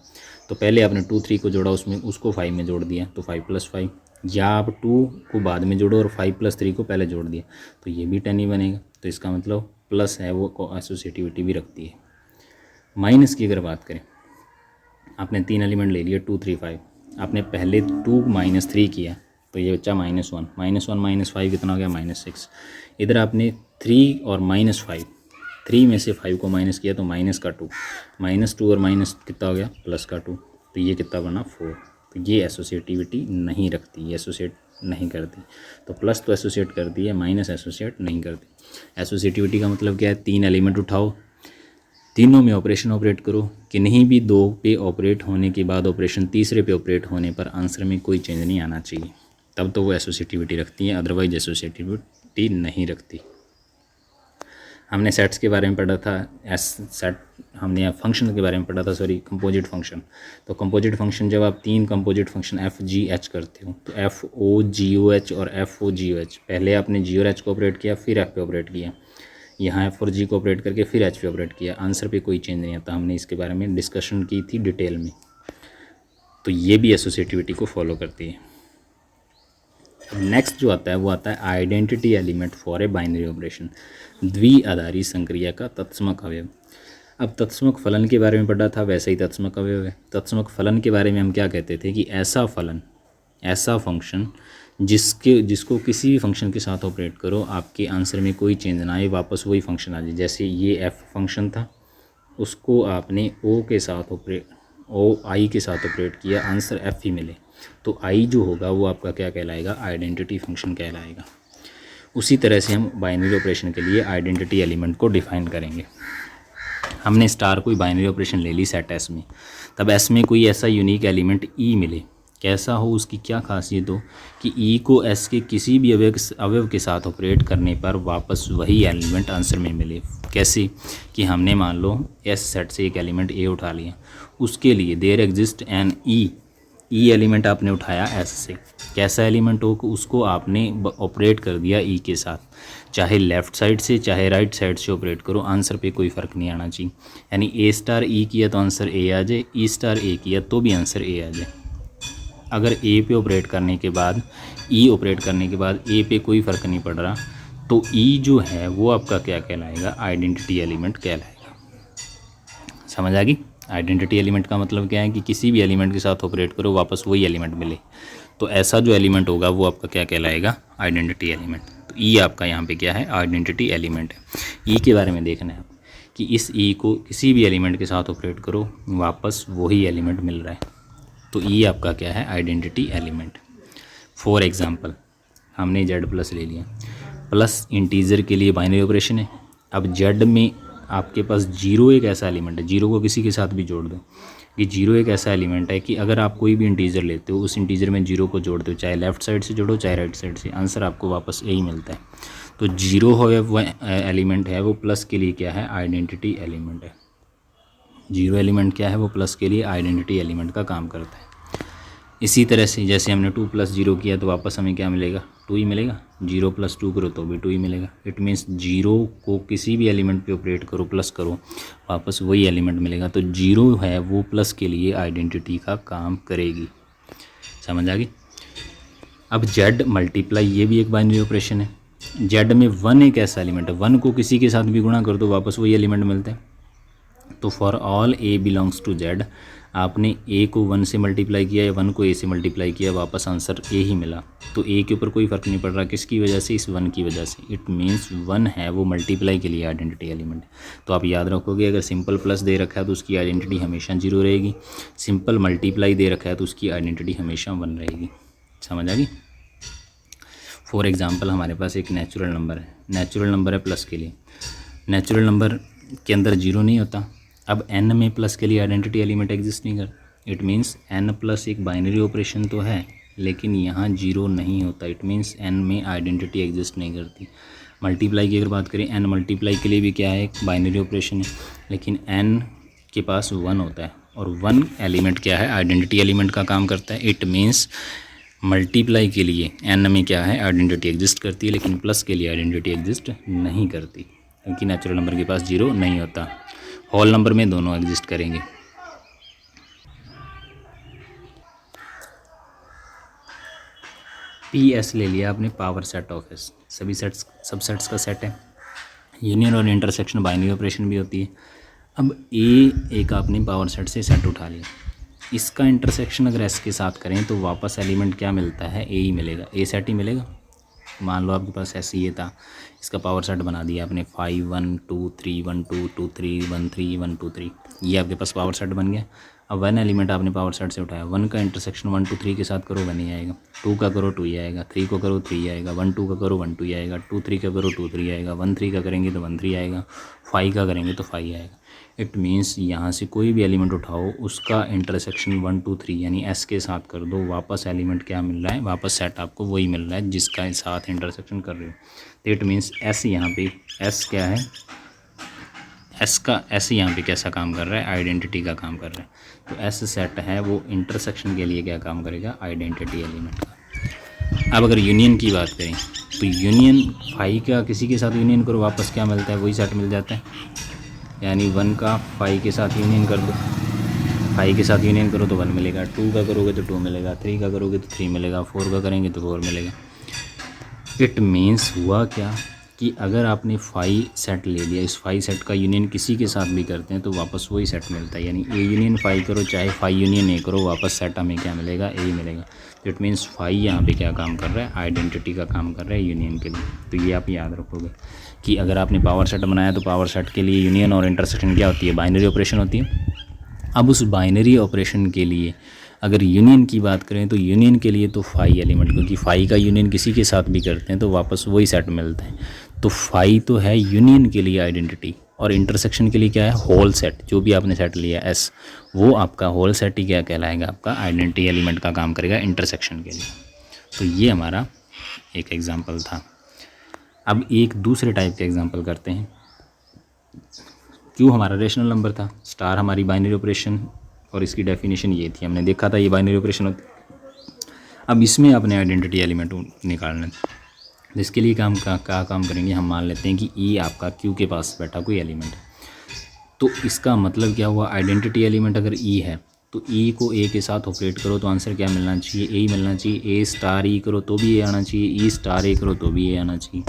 तो पहले आपने 2 3 को जोड़ा, उसमें उसको 5 में जोड़ दिया तो 5 + 5, या आप 2 को बाद में जोड़ो और 5 + 3 को पहले जोड़ दिया तो ये भी 10 ही बनेगा। तो इसका मतलब प्लस है वो एसोसिएटिविटी भी रखती है। माइनस की अगर बात करें, आपने 3 एलिमेंट ले लिए 2 3 5, आपने पहले 2 - 3 किया तो ये बच्चा -1, -1 - 5 कितना हो गया, -6। इधर आपने 3 और -5, 3 में से 5 को माइनस किया तो माइनस का 2, -2 और माइनस कितना हो गया, प्लस का 2, तो ये कितना बना 4। तो ये एसोसिएटिविटी नहीं रखती, ये एसोसिएट नहीं करती। तो प्लस तो एसोसिएट करती है, माइनस एसोसिएट नहीं करती। एसोसिएटिविटी का मतलब क्या है, 3 एलिमेंट उठाओ, तीनों में ऑपरेशन ऑपरेट करो, किन्हीं भी 2 पे ऑपरेट होने के बाद ऑपरेशन तीसरे पे ऑपरेट होने पर आंसर में कोई चेंज नहीं आना चाहिए, तब तो वो एसोसिएटिविटी रखती है, अदरवाइज एसोसिएटिविटी नहीं रखती। हमने सेट्स के बारे में पढ़ा था, हमने फंक्शन के बारे में पढ़ा था, कंपोजिट फंक्शन। तो कंपोजिट फंक्शन जब आप 3 composite function F G H करते हो तो एफ ओ जी ओ एच और एफ ओ जी ओ एच, पहले आपने जी और एच को ऑपरेट किया फिर एफ पे ऑपरेट किया, यहाँ एफ और जी को ऑपरेट करके फिर एच पे ऑपरेट किया, आंसर पे कोई चेंज नहीं आता। हमने इसके बारे में डिस्कशन की थी डिटेल में। तो ये भी एसोसिएटिविटी को फॉलो करती है। अब नेक्स्ट जो आता है वो आता है identity element for a binary operation, द्विआधारी संक्रिया का तत्समक अवयव। अब तत्समक फलन के बारे में पढ़ा था, वैसे ही तत्समक अवयव है। तत्समक फलन के बारे में हम क्या कहते थे कि ऐसा फलन, ऐसा फंक्शन जिसको किसी भी फंक्शन के साथ ऑपरेट करो आपके आंसर में कोई चेंज ना आए, वापस वही फंक्शन आ जाए। जैसे ये एफ फंक्शन था, उसको आपने ओ आई के साथ ऑपरेट किया, आंसर एफ ही मिले, तो आई जो होगा वो आपका क्या कहलाएगा, आइडेंटिटी फंक्शन कहलाएगा। उसी तरह से हम बाइनरी ऑपरेशन के लिए आइडेंटिटी एलिमेंट को डिफाइन करेंगे। हमने स्टार कोई बाइनरी ऑपरेशन ले ली सेट एस में, तब एस में कोई ऐसा यूनिक एलिमेंट ई मिले, कैसा हो, उसकी क्या खासियत हो कि ई को एस के किसी भी अवयव के साथ ऑपरेट करने पर वापस वही एलिमेंट आंसर में मिले। कैसे कि हमने मान लो एस सेट से एक एलिमेंट ए उठा लिया, उसके लिए there exist an E E element आपने उठाया एस से, कैसा एलिमेंट हो उसको आपने ऑपरेट कर दिया ई के साथ, चाहे लेफ़्ट साइड से चाहे राइट साइड से ऑपरेट करो, आंसर पे कोई फ़र्क नहीं आना चाहिए। यानी ए स्टार ई किया तो आंसर ए आ जाए, ई स्टार ए किया तो भी आंसर ए आ जाए। अगर ए पे ऑपरेट करने के बाद ई ऑपरेट करने के बाद ए पे कोई फ़र्क नहीं पड़ रहा तो ई जो है वो आपका क्या कहलाएगा, आइडेंटिटी एलिमेंट कहलाएगा। समझ आ गई? आइडेंटिटी एलिमेंट का मतलब क्या है कि किसी भी एलिमेंट के साथ ऑपरेट करो वापस वही एलिमेंट मिले, तो ऐसा जो एलिमेंट होगा वो आपका क्या कहलाएगा, आइडेंटिटी एलिमेंट। तो ई आपका यहाँ पे क्या है, आइडेंटिटी एलिमेंट है। ई के बारे में देखना है कि इस ई को किसी भी एलिमेंट के साथ ऑपरेट करो वापस वही एलिमेंट मिल रहा है, तो ई आपका क्या है, आइडेंटिटी एलिमेंट। फॉर एग्ज़ाम्पल हमने जेड प्लस ले लिया, प्लस इंटीजर के लिए बाइनरी ऑपरेशन है। अब जेड में आपके पास जीरो एक ऐसा एलिमेंट है, जीरो को किसी के साथ भी जोड़ दो, कि जीरो एक ऐसा एलिमेंट है कि अगर आप कोई भी इंटीजर लेते हो उस इंटीजर में जीरो को जोड़ते हो, चाहे लेफ़्ट साइड से जोड़ो चाहे राइट साइड से, आंसर आपको वापस यही मिलता है। तो जीरो है वो एलिमेंट है वो प्लस के लिए क्या है, आइडेंटिटी एलिमेंट है। जीरो एलिमेंट क्या है, वो प्लस के लिए आइडेंटिटी एलिमेंट का काम करता है। इसी तरह से जैसे हमने 2 + 0 किया तो वापस हमें क्या मिलेगा, 2 ही मिलेगा। 0 + 2 करो तो भी 2 ही मिलेगा। इट मीन्स जीरो को किसी भी एलिमेंट पे ऑपरेट करो, प्लस करो, वापस वही एलिमेंट मिलेगा। तो जीरो है वो प्लस के लिए आइडेंटिटी का काम करेगी। समझ आ गई? अब जेड मल्टीप्लाई, ये भी एक बाइनरी ऑपरेशन है। जेड में 1 एक ऐसा एलिमेंट है, 1 को किसी के साथ भी गुणा कर दो वापस वही एलिमेंट मिलता है। तो for all A belongs to Z, आपने ए को 1 से मल्टीप्लाई किया या 1 को ए से मल्टीप्लाई किया, वापस आंसर ए ही मिला। तो ए के ऊपर कोई फ़र्क नहीं पड़ रहा, किसकी वजह से, इस 1 की वजह से। इट मीन्स 1 है वो मल्टीप्लाई के लिए आइडेंटिटी एलिमेंट। तो आप याद रखोगे अगर सिंपल प्लस दे रखा है तो उसकी आइडेंटिटी हमेशा 0 रहेगी, सिंपल मल्टीप्लाई दे रखा है तो उसकी आइडेंटिटी हमेशा 1 रहेगी। समझ आ गई? फॉर एग्ज़ाम्पल हमारे पास एक नेचुरल नंबर है, नेचुरल नंबर है प्लस के लिए, नेचुरल नंबर के अंदर 0 नहीं होता। अब n में प्लस के लिए आइडेंटिटी एलिमेंट एग्जिस्ट नहीं कर, इट मीन्स n प्लस एक बाइनरी ऑपरेशन तो है लेकिन यहाँ 0 नहीं होता। इट मीन्स n में आइडेंटिटी एग्जिस्ट नहीं करती। मल्टीप्लाई की अगर बात करें, n मल्टीप्लाई के लिए भी क्या है, एक बाइनरी ऑपरेशन है, लेकिन n के पास 1 होता है और 1 एलिमेंट क्या है, आइडेंटिटी एलिमेंट का काम करता है। इट मीन्स मल्टीप्लाई के लिए n में क्या है, आइडेंटिटी एग्जिस्ट करती है, लेकिन प्लस के लिए आइडेंटिटी एग्जिस्ट नहीं करती क्योंकि नेचुरल नंबर के पास 0 नहीं होता। होल नंबर में दोनों एग्जिस्ट करेंगे। पी एस ले लिया आपने, पावर सेट ऑफ एस, सभी सेट्स सबसेट्स का सेट है। यूनियन और इंटरसेक्शन बाइनरी ऑपरेशन भी होती है। अब ए एक आपने पावर सेट से सेट उठा लिया, इसका इंटरसेक्शन अगर एस के साथ करें तो वापस एलिमेंट क्या मिलता है, ए ही मिलेगा, ए सेट ही मिलेगा। मान लो आपके पास ऐसे ये था, इसका पावर सेट बना दिया आपने 5 1 2 3 1 2 2 3 1 3 1 2 3, ये आपके पास पावर सेट बन गया। अब 1 एलिमेंट आपने पावर सेट से उठाया, 1 का इंटरसेक्शन 1 2 3 के साथ करो 1 ही आएगा, 2 का करो 2 ही आएगा, 3 को करो 3 आएगा, 1 2 का करो 1 2 ही आएगा, 2 3 का करो 2 3 आएगा, 1 3 का करेंगे तो 1 3 आएगा, 5 का करेंगे तो 5 आएगा। इट मीन्स यहाँ से कोई भी एलिमेंट उठाओ उसका इंटरसेक्शन 1 2 3 यानी एस के साथ कर दो, वापस एलिमेंट क्या मिल रहा है, वापस सेट आपको वही मिल रहा है जिसका साथ इंटरसेक्शन कर रहे हो। तो इट मीन्स एस यहाँ पे, एस क्या है, एस का एस यहाँ पे कैसा काम कर रहा है, आइडेंटिटी का काम कर रहा है। तो एस सेट है वो इंटरसेक्शन के लिए क्या काम करेगा, आइडेंटिटी एलिमेंट का। अब अगर यूनियन की बात करें तो यूनियन 5 का किसी के साथ यूनियन करो वापस क्या मिलता है, वही सेट मिल जाता है। यानी 1 का 5 के साथ यूनियन कर दो, 5 के साथ यूनियन करो तो 1 मिलेगा, 2 का करोगे तो 2 मिलेगा, 3 का करोगे तो 3 मिलेगा, 4 का करेंगे तो 4 मिलेगा। इट मीन्स हुआ क्या कि अगर आपने 5 सेट ले लिया, इस 5 सेट का यूनियन किसी के साथ भी करते हैं तो वापस वही सेट मिलता है। यानी ए यूनियन 5 करो चाहे 5 यूनियन ए करो, वापस सेट हमें क्या मिलेगा, ए ही मिलेगा। तो इट मीन्स 5 यहाँ पे क्या काम कर रहा है, आइडेंटिटी का काम कर रहा है यूनियन के लिए। तो ये आप याद रखोगे कि अगर आपने पावर सेट बनाया तो पावर सेट के लिए यूनियन और इंटरसेक्शन क्या होती है, बाइनरी ऑपरेशन होती है। अब उस बाइनरी ऑपरेशन के लिए अगर यूनियन की बात करें तो यूनियन के लिए तो 5 एलिमेंट, क्योंकि 5 का यूनियन किसी के साथ भी करते हैं तो वापस वही सेट मिलता है। तो 5 तो है यूनियन के लिए आइडेंटिटी, और इंटरसेक्शन के लिए क्या है, होल सेट। जो भी आपने सेट लिया एस, वो आपका होल सेट ही क्या कहलाएगा, आपका आइडेंटिटी एलिमेंट का काम करेगा इंटरसेक्शन के लिए। तो ये हमारा एक एग्जाम्पल था। अब एक दूसरे टाइप के एग्जाम्पल करते हैं। क्यों हमारा रेशनल नंबर था, स्टार हमारी बाइनरी ऑपरेशन और इसकी डेफिनेशन ये थी, हमने देखा था ये बाइनरी ऑपरेशन होती है। अब इसमें अपने आइडेंटिटी एलिमेंट निकालना है, जिसके लिए क्या काम करेंगे, हम मान लेते हैं कि ई आपका क्यू के पास बैठा कोई एलिमेंट है। तो इसका मतलब क्या हुआ, आइडेंटिटी एलिमेंट अगर ई है तो ई को ए के साथ ऑपरेट करो तो आंसर क्या मिलना चाहिए, ए ही मिलना चाहिए। ए स्टार ई करो तो भी ए आना चाहिए, ई स्टार ए करो तो भी ए आना चाहिए,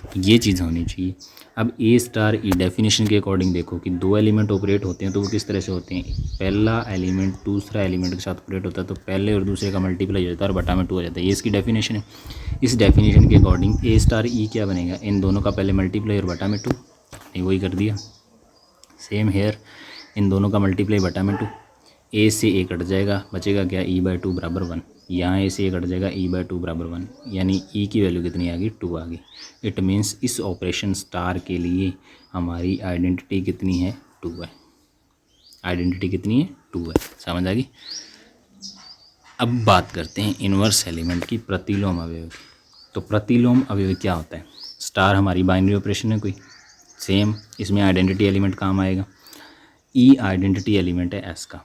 तो ये चीज़ होनी चाहिए। अब ए स्टार ई डेफिनेशन के अकॉर्डिंग देखो कि दो एलिमेंट ऑपरेट होते हैं तो वो किस तरह से होते हैं, पहला एलिमेंट दूसरा एलिमेंट के साथ ऑपरेट होता है तो पहले और दूसरे का मल्टीप्लाई हो जाता है और बटा में 2 हो जाता है, ये इसकी डेफिनेशन है। इस डेफिनेशन के अकॉर्डिंग ए स्टार ई क्या बनेगा, इन दोनों का पहले मल्टीप्लाई और बटा में 2, नहीं वही कर दिया। सेम हेयर, इन दोनों का मल्टीप्लाई बटा में 2, ए से ए कट जाएगा, बचेगा क्या, e/2 बराबर 1। यहाँ ए से ए कट जाएगा, e/2 बराबर 1, यानी ई की वैल्यू कितनी आ गई, 2 आ गई। इट मीन्स इस ऑपरेशन स्टार के लिए हमारी आइडेंटिटी कितनी है, 2 है। आइडेंटिटी कितनी है, 2 है। समझ आ गई। अब बात करते हैं इन्वर्स एलिमेंट की, प्रतिलोम अवयव की। तो प्रतिलोम अवयव क्या होता है, स्टार हमारी बाइनरी ऑपरेशन है कोई, सेम इसमें आइडेंटिटी एलिमेंट काम आएगा। ई आइडेंटिटी एलिमेंट है एस का,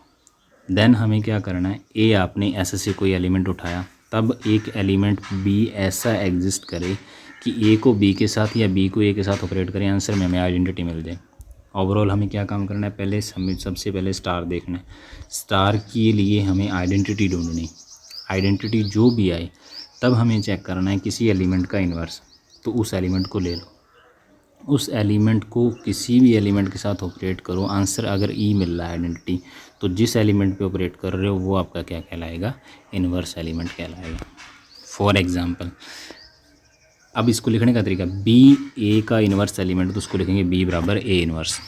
देन हमें क्या करना है, ए आपने एस से कोई एलिमेंट उठाया, तब एक एलिमेंट बी ऐसा एग्जिस्ट करे कि ए को बी के साथ या बी को ए के साथ ऑपरेट करें, आंसर में हमें आइडेंटिटी मिल जाए। ओवरऑल हमें क्या काम करना है, पहले सबसे पहले स्टार देखना है, स्टार के लिए हमें आइडेंटिटी ढूंढनी, आइडेंटिटी जो भी आए तब हमें चेक करना है किसी एलिमेंट का इन्वर्स, तो उस एलिमेंट को ले लो, उस एलिमेंट को किसी भी एलिमेंट के साथ ऑपरेट करो, आंसर अगर ई मिल रहा है आइडेंटिटी, तो जिस एलिमेंट पे ऑपरेट कर रहे हो वो आपका क्या कहलाएगा, इन्वर्स एलिमेंट कहलाएगा। फॉर एग्जांपल, अब इसको लिखने का तरीका, बी ए का इन्वर्स एलिमेंट तो उसको लिखेंगे बी बराबर ए इन्वर्स।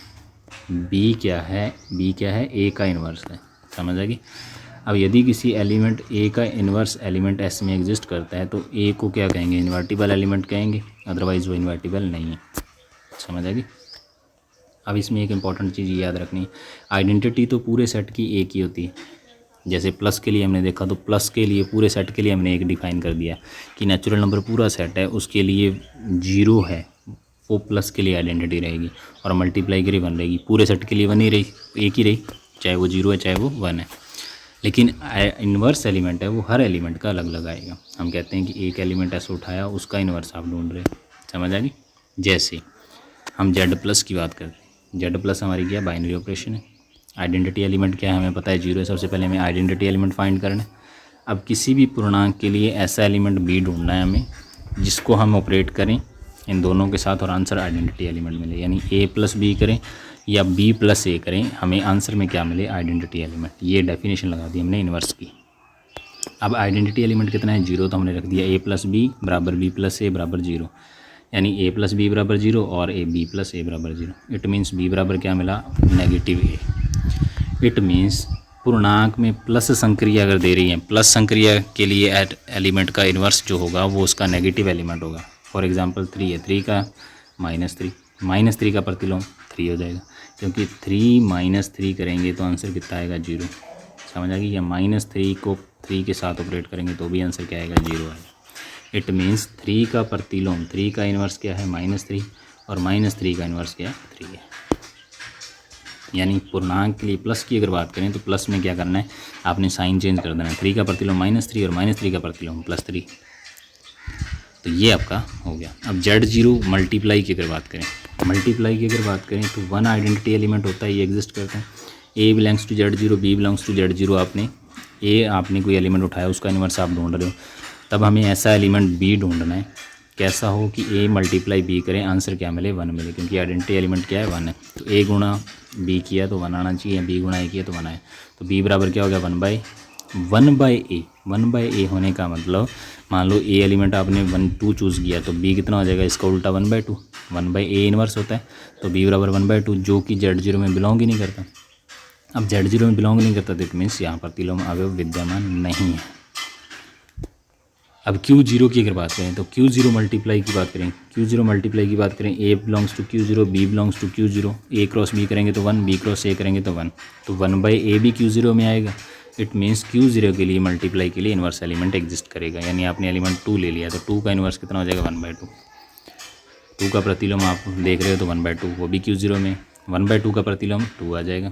बी क्या है, बी क्या है, ए का इन्वर्स है। समझ आ गई। अब यदि किसी एलिमेंट ए का इन्वर्स एलिमेंट एस में एग्जिस्ट करता है तो ए को क्या कहेंगे, इन्वर्टिबल एलिमेंट कहेंगे, अदरवाइज वो इन्वर्टिबल नहीं है। समझ आ गई। अब इसमें एक इंपॉर्टेंट चीज़ याद रखनी, आइडेंटिटी तो पूरे सेट की एक ही होती है। जैसे प्लस के लिए हमने देखा तो प्लस के लिए पूरे सेट के लिए हमने एक डिफाइन कर दिया कि नेचुरल नंबर पूरा सेट है उसके लिए 0 है, वो प्लस के लिए आइडेंटिटी रहेगी, और मल्टीप्लाई के लिए 1 रहेगी। पूरे सेट के लिए 1 ही रही, एक ही रही, चाहे वो 0 है चाहे वो 1 है। लेकिन इन्वर्स एलिमेंट है वो हर एलिमेंट का अलग अलग आएगा। हम कहते हैं कि एक एलिमेंट ऐसा उठाया उसका इन्वर्स आप ढूंढ रहे। समझ आ गई। जैसे हम Z+ की बात कर रहे हैं, Z+ हमारी क्या, बाइनरी ऑपरेशन है। आइडेंटिटी एलिमेंट क्या है, हमें पता है 0 है। सबसे पहले हमें आइडेंटिटी एलिमेंट फाइंड करना है। अब किसी भी पूर्णांक के लिए ऐसा एलिमेंट B ढूंढना है हमें जिसको हम ऑपरेट करें इन दोनों के साथ और आंसर आइडेंटिटी एलिमेंट मिले, यानी A+B करें या B+A करें, हमें आंसर में क्या मिले, आइडेंटिटी एलिमेंट। ये डेफिनेशन लगा दी हमने इन्वर्स की। अब आइडेंटिटी एलिमेंट कितना है, 0, तो हमने रख दिया A+B बराबर B+A बराबर 0, यानी A+B बराबर 0 और B+A बराबर 0। इट मीन्स B बराबर क्या मिला, -A। इट मीन्स पूर्णांक में प्लस संक्रिया अगर दे रही है, प्लस संक्रिया के लिए एलिमेंट का इन्वर्स जो होगा वो उसका नेगेटिव एलिमेंट होगा। फॉर एग्जांपल 3 है, 3 का -3 का प्रतिलोम 3 हो जाएगा, क्योंकि 3 - 3 करेंगे तो आंसर कितना आएगा, 0। समझ आ गई। या -3 को 3 के साथ ऑपरेट करेंगे तो भी आंसर क्या आएगा, 0 आएगा। इट मीन्स 3 का प्रतिलोम, 3 का इन्वर्स क्या है, -3, और -3 का इन्वर्स क्या है, 3 है। यानी पूर्णांक के लिए प्लस की अगर बात करें तो प्लस में क्या करना है, आपने साइन चेंज कर देना है। 3 का प्रतिलोम -3 और -3 का प्रतिलोम +3, तो ये आपका हो गया। अब Z0 मल्टीप्लाई की अगर बात करें, तो 1 आइडेंटिटी एलिमेंट होता है, ये एग्जिस्ट करता है। A belongs to Z0, B belongs to Z0। आपने कोई एलिमेंट उठाया उसका इन्वर्स आप ढूंढ रहे हो, तब हमें ऐसा एलिमेंट B ढूंढना है कैसा हो कि A × B करें, आंसर क्या मिले, 1 मिले, क्योंकि आइडेंटिटी एलिमेंट क्या है, 1 है। तो A × B किया तो 1 आना चाहिए, B × A किया तो 1 आए, तो B बराबर क्या हो गया, 1/A। 1/A होने का मतलब, मान लो A एलिमेंट आपने 1 2 चूज़ किया तो B कितना हो जाएगा, इसका उल्टा 1/2। 1/A इन्वर्स होता है, तो B बराबर 1/2, जो कि Z0 में बिलोंग ही नहीं करता। अब Z0 में बिलोंग नहीं करता तो इट मीन्स यहाँ पर प्रतिलोम अवयव विद्यमान नहीं है। अब Q0 की अगर बात करें तो Q0 मल्टीप्लाई की बात करें, A belongs to Q0, B belongs to Q0, A × B करेंगे तो 1, B × A करेंगे तो 1, तो 1/A भी Q0 में आएगा। इट मीन्स Q0 के लिए मल्टीप्लाई के लिए इन्वर्स एलिमेंट एग्जिस्ट करेगा। यानी आपने एलिमेंट 2 ले लिया तो 2 का इन्वर्स कितना हो जाएगा, 1/2। 2 का प्रतिलोम आप देख रहे हो तो 1/2, वो भी Q0 में, 1/2 का प्रतिलोम 2 आ जाएगा।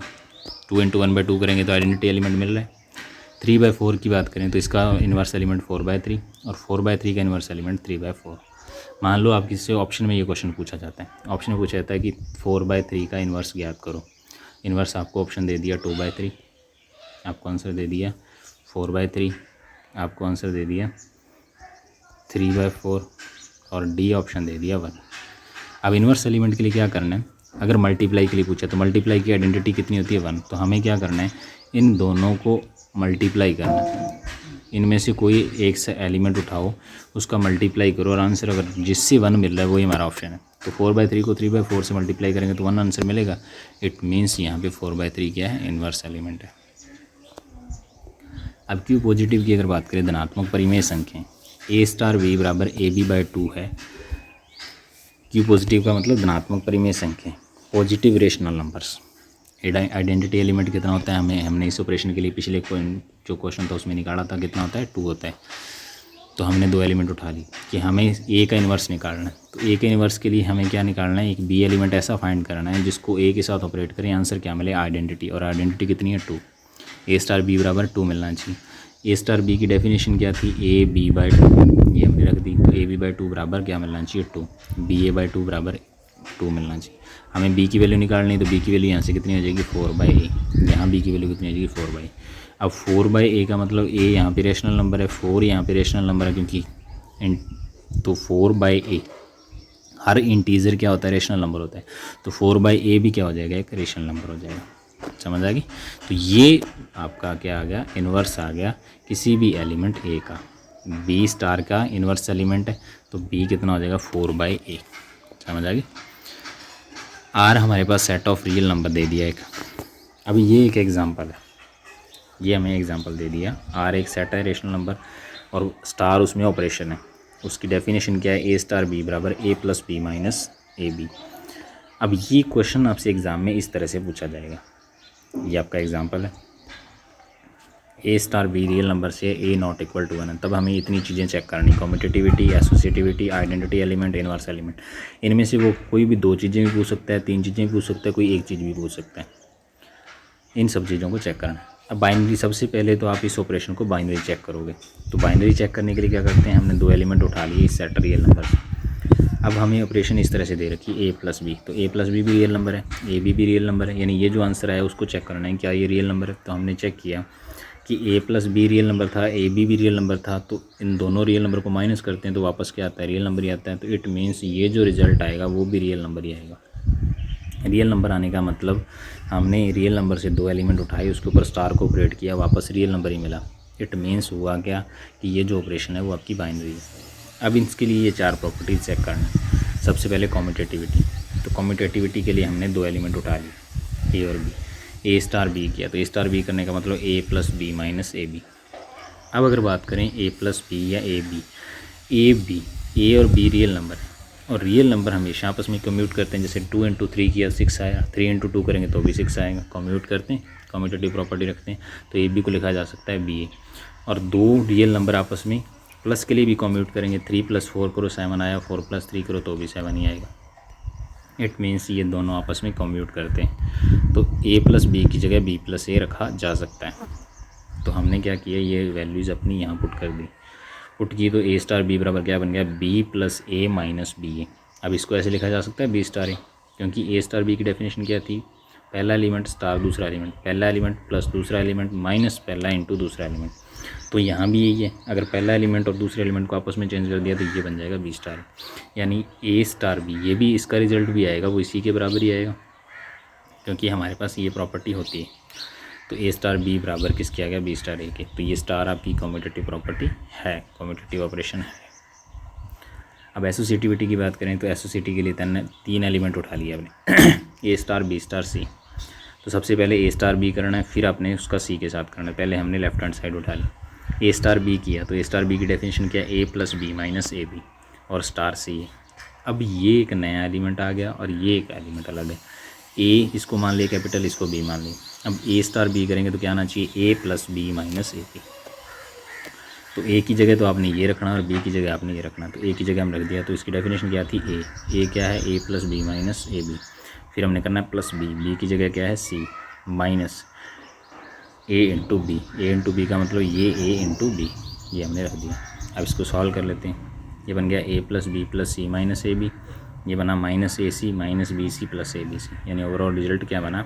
2 × 1/2 करेंगे तो आइडेंटिटी एलिमेंट मिल रहा है। 3/4 की बात करें तो इसका इन्वर्स एलिमेंट 4/3 और 4/3 का इन्वर्स एलिमेंट 3/4। मान लो आप किसी ऑप्शन में ये क्वेश्चन पूछा जाता है, ऑप्शन में पूछा जाता है कि 4/3 का इन्वर्स ज्ञात करो। इन्वर्स आपको ऑप्शन दे दिया 2/3, आपको आंसर दे दिया 4/3, आपको आंसर दे दिया 3/4 और डी ऑप्शन दे दिया 1। अब इन्वर्स एलिमेंट के लिए क्या करना है, अगर मल्टीप्लाई के लिए पूछा तो मल्टीप्लाई की आइडेंटिटी कितनी होती है 1, तो हमें क्या करना है, इन दोनों को मल्टीप्लाई करना है। इनमें से कोई एक सा एलिमेंट उठाओ, उसका मल्टीप्लाई करो और आंसर अगर जिससे 1 मिल रहा है वही हमारा ऑप्शन है। तो 4/3 को 3/4 से मल्टीप्लाई करेंगे तो 1 आंसर मिलेगा। इट मीन्स यहाँ पे 4/3 क्या है, इन्वर्स एलिमेंट है। अब क्यू पॉजिटिव की अगर बात करें, धनात्मक परिमेय संख्याएं a∗b बराबर ab/2 है। क्यू पॉजिटिव का मतलब धनात्मक परिमेय संख्या, positive rational numbers. Identity element कितना होता है, हमने इस ऑपरेशन के लिए पिछले जो क्वेश्चन था उसमें निकाला था, कितना होता है 2 होता है। तो हमने 2 एलिमेंट उठा ली कि हमें ए का इन्वर्स निकालना है। तो ए के इन्वर्स के लिए हमें क्या निकालना है, एक बी एलिमेंट ऐसा फाइंड करना है जिसको ए के साथ ऑपरेट करें, आंसर क्या मिले, आइडेंटिटी। और आइडेंटिटी कितनी है 2, a∗b बराबर 2 मिलना चाहिए। a∗b की डेफिनेशन क्या थी, ab/2, ये हमने रख दी। तो ab/2 बराबर क्या मिलना चाहिए 2, ba/2 बराबर 2 मिलना चाहिए। हमें b की वैल्यू निकालनी है तो b की वैल्यू यहाँ से कितनी हो जाएगी 4/a, यहाँ b की वैल्यू कितनी हो जाएगी 4/a। अब 4/a का मतलब a यहाँ पे रेशनल नंबर है, 4 यहाँ पे रेशनल नंबर है क्योंकि तो 4/a हर इंटीजर क्या होता है, रेशनल नंबर होता है। तो 4/a भी क्या हो जाएगा, एक रेशनल नंबर हो जाएगा। समझ आ गई। तो ये आपका क्या आ गया, इन्वर्स आ गया किसी भी एलिमेंट a का। b* का इन्वर्स एलिमेंट है तो b कितना हो जाएगा 4/a। समझ आ गई। r हमारे पास सेट ऑफ रियल नंबर दे दिया एक। अभी ये एक एग्जांपल है, ये हमें एग्जांपल दे दिया। r एक सेट है रेशनल नंबर और स्टार उसमें ऑपरेशन है। उसकी डेफिनेशन क्या है, a∗b बराबर a + b - ab। अब ये क्वेश्चन आपसे एग्ज़ाम में इस तरह से पूछा जाएगा। ये आपका एग्जांपल है, a∗b रियल नंबर से a ≠ = 1 है। तब हमें इतनी चीज़ें चेक करनी, commutativity, associativity, identity element, inverse element. इनमें से वो कोई भी 2 चीज़ें भी पूछ सकता है, 3 चीज़ें भी पूछ सकता है, कोई एक चीज़ भी पूछ सकता है। इन सब चीज़ों को चेक करना। अब बाइनरी, सबसे पहले तो आप इस ऑपरेशन को बाइनरी चेक करोगे। तो बाइनरी चेक करने के लिए क्या करते हैं, हमने 2 एलिमेंट उठा लिए इस सेट रियल नंबर से। अब हमें ऑपरेशन इस तरह से दे रखी a + b, तो a + b भी रियल नंबर है, a b भी रियल नंबर है। यानी ये जो आंसर है उसको चेक करना है क्या ये रियल नंबर है। तो हमने चेक किया कि a + b रियल नंबर था, a b भी रियल नंबर था। तो इन दोनों रियल नंबर को माइनस करते हैं तो वापस क्या आता है, रियल नंबर ही आता है। तो इट मीन्स ये जो रिज़ल्ट आएगा वो भी रियल नंबर ही आएगा। रियल नंबर आने का मतलब हमने रियल नंबर से 2 एलिमेंट उठाए, उसके ऊपर स्टार को ऑपरेट किया, वापस रियल नंबर ही मिला। इट मीन्स हुआ क्या कि ये जो ऑपरेशन है वो आपकी बाइनरी है। अब इसके लिए ये 4 प्रॉपर्टीज चेक करना है। सबसे पहले कम्यूटेटिविटी। तो कम्यूटेटिविटी के लिए हमने 2 एलिमेंट उठा लिए a और b, a∗b किया। तो a∗b करने का मतलब a + b - ab। अब अगर बात करें a + b या a और b रियल नंबर है और रियल नंबर हमेशा आपस में कम्यूट करते हैं। जैसे 2 × 3 किया 6 आया, 3 × 2 करेंगे तो भी 6 आएगा। कम्यूट करते हैं, कम्यूटेटिव प्रॉपर्टी रखते हैं। तो a b को लिखा जा सकता है ba। और 2 रियल नंबर आपस में प्लस के लिए भी कम्यूट करेंगे, 3 + 4 करो 7 आया, 4 + 3 करो तो भी 7 ही आएगा। इट मीन्स ये दोनों आपस में कम्यूट करते हैं। तो a + b की जगह b + a रखा जा सकता है। तो हमने क्या किया, ये वैल्यूज़ अपनी यहाँ पुट कर दी। पुट की तो a∗b बराबर क्या बन गया, b + a - ba। अब इसको ऐसे लिखा जा सकता है b∗a, क्योंकि a∗b की डेफिनेशन क्या थी, पहला एलिमेंट स्टार दूसरा एलिमेंट, पहला एलिमेंट प्लस दूसरा एलिमेंट माइनस पहला इंटू दूसरा एलिमेंट। तो यहाँ भी यही है, अगर पहला एलिमेंट और दूसरे एलिमेंट को आपस में चेंज कर दिया तो ये बन जाएगा b∗, यानी a∗b। ये भी इसका रिजल्ट भी आएगा वो इसी के बराबर ही आएगा, क्योंकि हमारे पास ये प्रॉपर्टी होती है। तो a∗b बराबर किसके आ गया, b∗a के। तो ये स्टार आपकी कम्यूटेटिव प्रॉपर्टी है, कम्यूटेटिव ऑपरेशन है। अब एसोसिएटिविटी की बात करें तो एसोसिएटिविटी के लिए 3 एलिमेंट उठा लिया आपने, a∗, b∗, c। तो सबसे पहले a∗b करना है, फिर आपने उसका c के साथ करना है। पहले हमने लेफ्ट हैंड साइड उठा ली, a∗b किया। तो a∗b की डेफिनेशन क्या है, a + b - ab और स्टार c है। अब ये एक नया एलिमेंट आ गया और ये एक एलिमेंट अलग है। a इसको मान लिया कैपिटल, इसको b मान लिया। अब a∗b करेंगे तो क्या आना चाहिए, a + b - ab। तो a की जगह तो आपने ये रखना और b की जगह आपने ये रखना। तो a की जगह हम रख दिया, तो इसकी डेफिनेशन क्या थी, a क्या है, a + b - ab। फिर हमने करना है +b, b की जगह क्या है c, minus A into B. A into B का मतलब ये ए इंटू बी, ये हमने रख दिया। अब इसको सॉल्व कर लेते हैं। ये बन गया A plus B plus C minus A B, ये बना minus A C minus B C plus A B C, यानी ओवरऑल रिजल्ट क्या बना,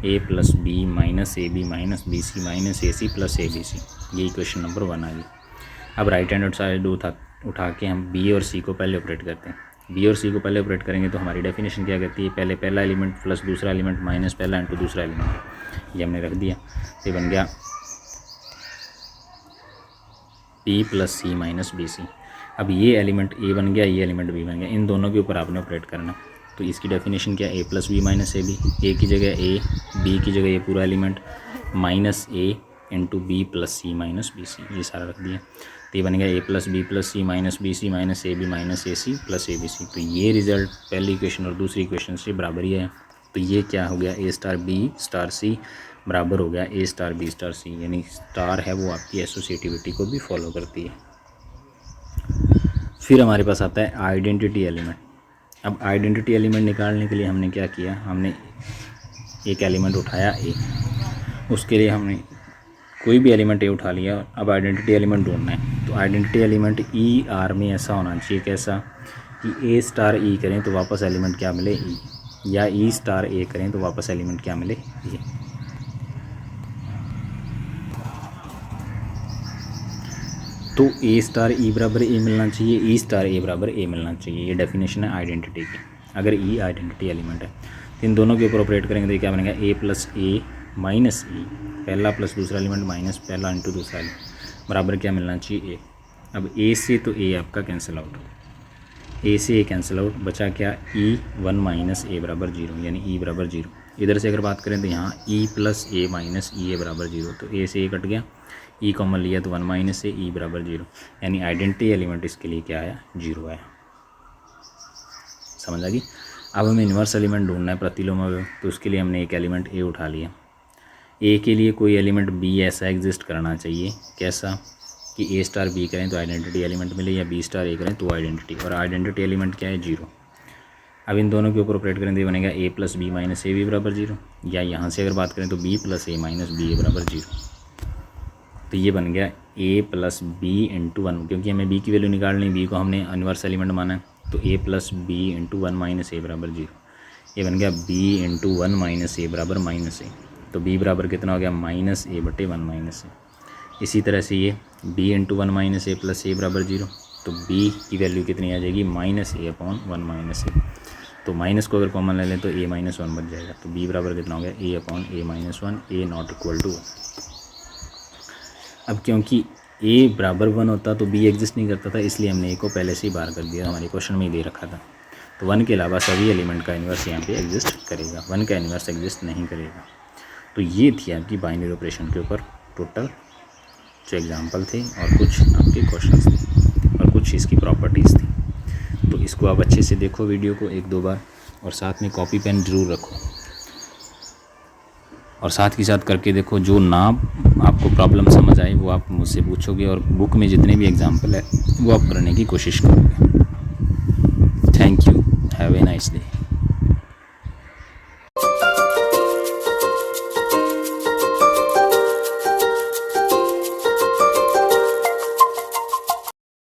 A plus B minus A B minus B C minus A C plus A B C. ये इक्वेशन नंबर 1 आ गई। अब राइट हैंड साइड उठा के हम बी और सी को पहले ऑपरेट करते हैं। बी और सी को पहले ऑपरेट करेंगे तो हमारी डेफिनेशन क्या कहती है, पहले पहला एलिमेंट प्लस दूसरा एलिमेंट माइनस पहला इंटू दूसरा एलिमेंट, ये हमने रख दिया। ये बन गया B plus C minus B सी। अब ये एलिमेंट ए बन गया, ये एलिमेंट बी बन गया, इन दोनों के ऊपर आपने ऑपरेट करना। तो इसकी डेफिनेशन क्या है, A plus B minus A B, A की जगह ए, बी की जगह ये पूरा element minus A into B plus C minus B C, ये सारा रख दिया। तो ये बन गया A plus B plus C minus B C minus A B minus A C plus A B C. तो ये रिज़ल्ट पहली इक्वेशन और दूसरी इक्वेशन से बराबर ही है। तो ये क्या हो गया, ए स्टार बी स्टार सी बराबर हो गया ए स्टार बी स्टार सी, यानी स्टार है वो आपकी एसोसिएटिविटी को भी फॉलो करती है। फिर हमारे पास आता है आइडेंटिटी एलिमेंट। अब आइडेंटिटी एलिमेंट निकालने के लिए हमने क्या किया, हमने एक एलिमेंट उठाया ए, उसके लिए हमने कोई भी एलिमेंट ए उठा लिया। अब आइडेंटिटी एलिमेंट ढूंढना है। तो आइडेंटिटी एलिमेंट ई आर में ऐसा होना चाहिए, कैसा कि ए स्टार ई करें तो वापस एलिमेंट क्या मिले ई, या ई स्टार ए करें तो वापस एलिमेंट क्या मिले ए। तो ए स्टार ई बराबर ए मिलना चाहिए, ई स्टार ए बराबर ए मिलना चाहिए, ये डेफिनेशन है आइडेंटिटी की। अगर ई आइडेंटिटी एलिमेंट है तो इन दोनों के ऊपर ऑपरेट करेंगे तो ये क्या बनेगा, ए प्लस ए माइनस ई, पहला प्लस दूसरा एलिमेंट माइनस पहला इंटू दूसरा एलिमेंट बराबर क्या मिलना चाहिए ए। अब ए से तो ए आपका कैंसिल आउट, ए से ए कैंसिल आउट, बचा क्या ई 1 माइनस ए बराबर 0, यानी ई बराबर 0। इधर से अगर बात करें तो यहाँ ई प्लस ए माइनस ई ए बराबर 0, तो ए से ए कट गया, ई कॉमन लिया तो 1 माइनस ए ई बराबर 0, यानी आइडेंटिटी एलिमेंट इसके लिए क्या आया, 0 आया। समझ आ गई। अब हमें इन्वर्स एलिमेंट ढूंढना है प्रतिलोम में, तो उसके लिए हमने एक एलिमेंट ए उठा लिया। ए के लिए कोई एलिमेंट बी ऐसा एग्जिस्ट करना चाहिए, कैसा कि ए स्टार बी करें तो आइडेंटिटी एलिमेंट मिले, या बी स्टार ए करें तो आइडेंटिटी, और आइडेंटिटी एलिमेंट क्या है, 0। अब इन दोनों के ऊपर ऑपरेट करें तो ये बनेगा A plus B minus A B बराबर 0, या यहाँ से अगर बात करें तो B plus A minus B A बराबर 0। तो ये बन गया ए प्लस बी इंटू 1, क्योंकि हमें बी की वैल्यू निकालनी, बी को हमने इन्वर्स एलिमेंट माना है, तो ए प्लस बी इंटू 1 माइनस ए बराबर 0। ये बन गया बी इंटू 1 माइनस ए बराबर माइनस ए, तो बी बराबर कितना हो गया, माइनस ए बटे 1 माइनस ए। इसी तरह से ये बी इंटू 1 माइनस ए प्लस ए बराबर 0, तो बी की वैल्यू कितनी आ जाएगी, माइनस ए अपॉन 1 माइनस ए। तो माइनस को अगर कॉमन ले लें तो ए माइनस 1 बच जाएगा, तो बी बराबर कितना हो गया, A upon A minus 1, A not equal to 1। अब क्योंकि ए बराबर 1 होता तो बी एग्जिस्ट नहीं करता था, इसलिए हमने ए को पहले से ही बाहर कर दिया, हमारे क्वेश्चन में ही दे रखा था। तो 1 के अलावा सभी एलिमेंट का इन्वर्स यहाँ पे एग्जिस्ट करेगा, 1 का इन्वर्स एग्जिस्ट नहीं करेगा। तो ये थी आपकी बाइनरी ऑपरेशन के ऊपर टोटल जो एग्जाम्पल थे, और कुछ आपके क्वेश्चंस थे, और कुछ इसकी प्रॉपर्टीज़ थी। तो इसको आप अच्छे से देखो वीडियो को 1-2 बार, और साथ में कॉपी पेन ज़रूर रखो, और साथ के साथ करके देखो। जो ना आपको प्रॉब्लम समझ आए वो आप मुझसे पूछोगे, और बुक में जितने भी एग्जाम्पल है वो आप करने की कोशिश करोगे। Thank you, have a nice day.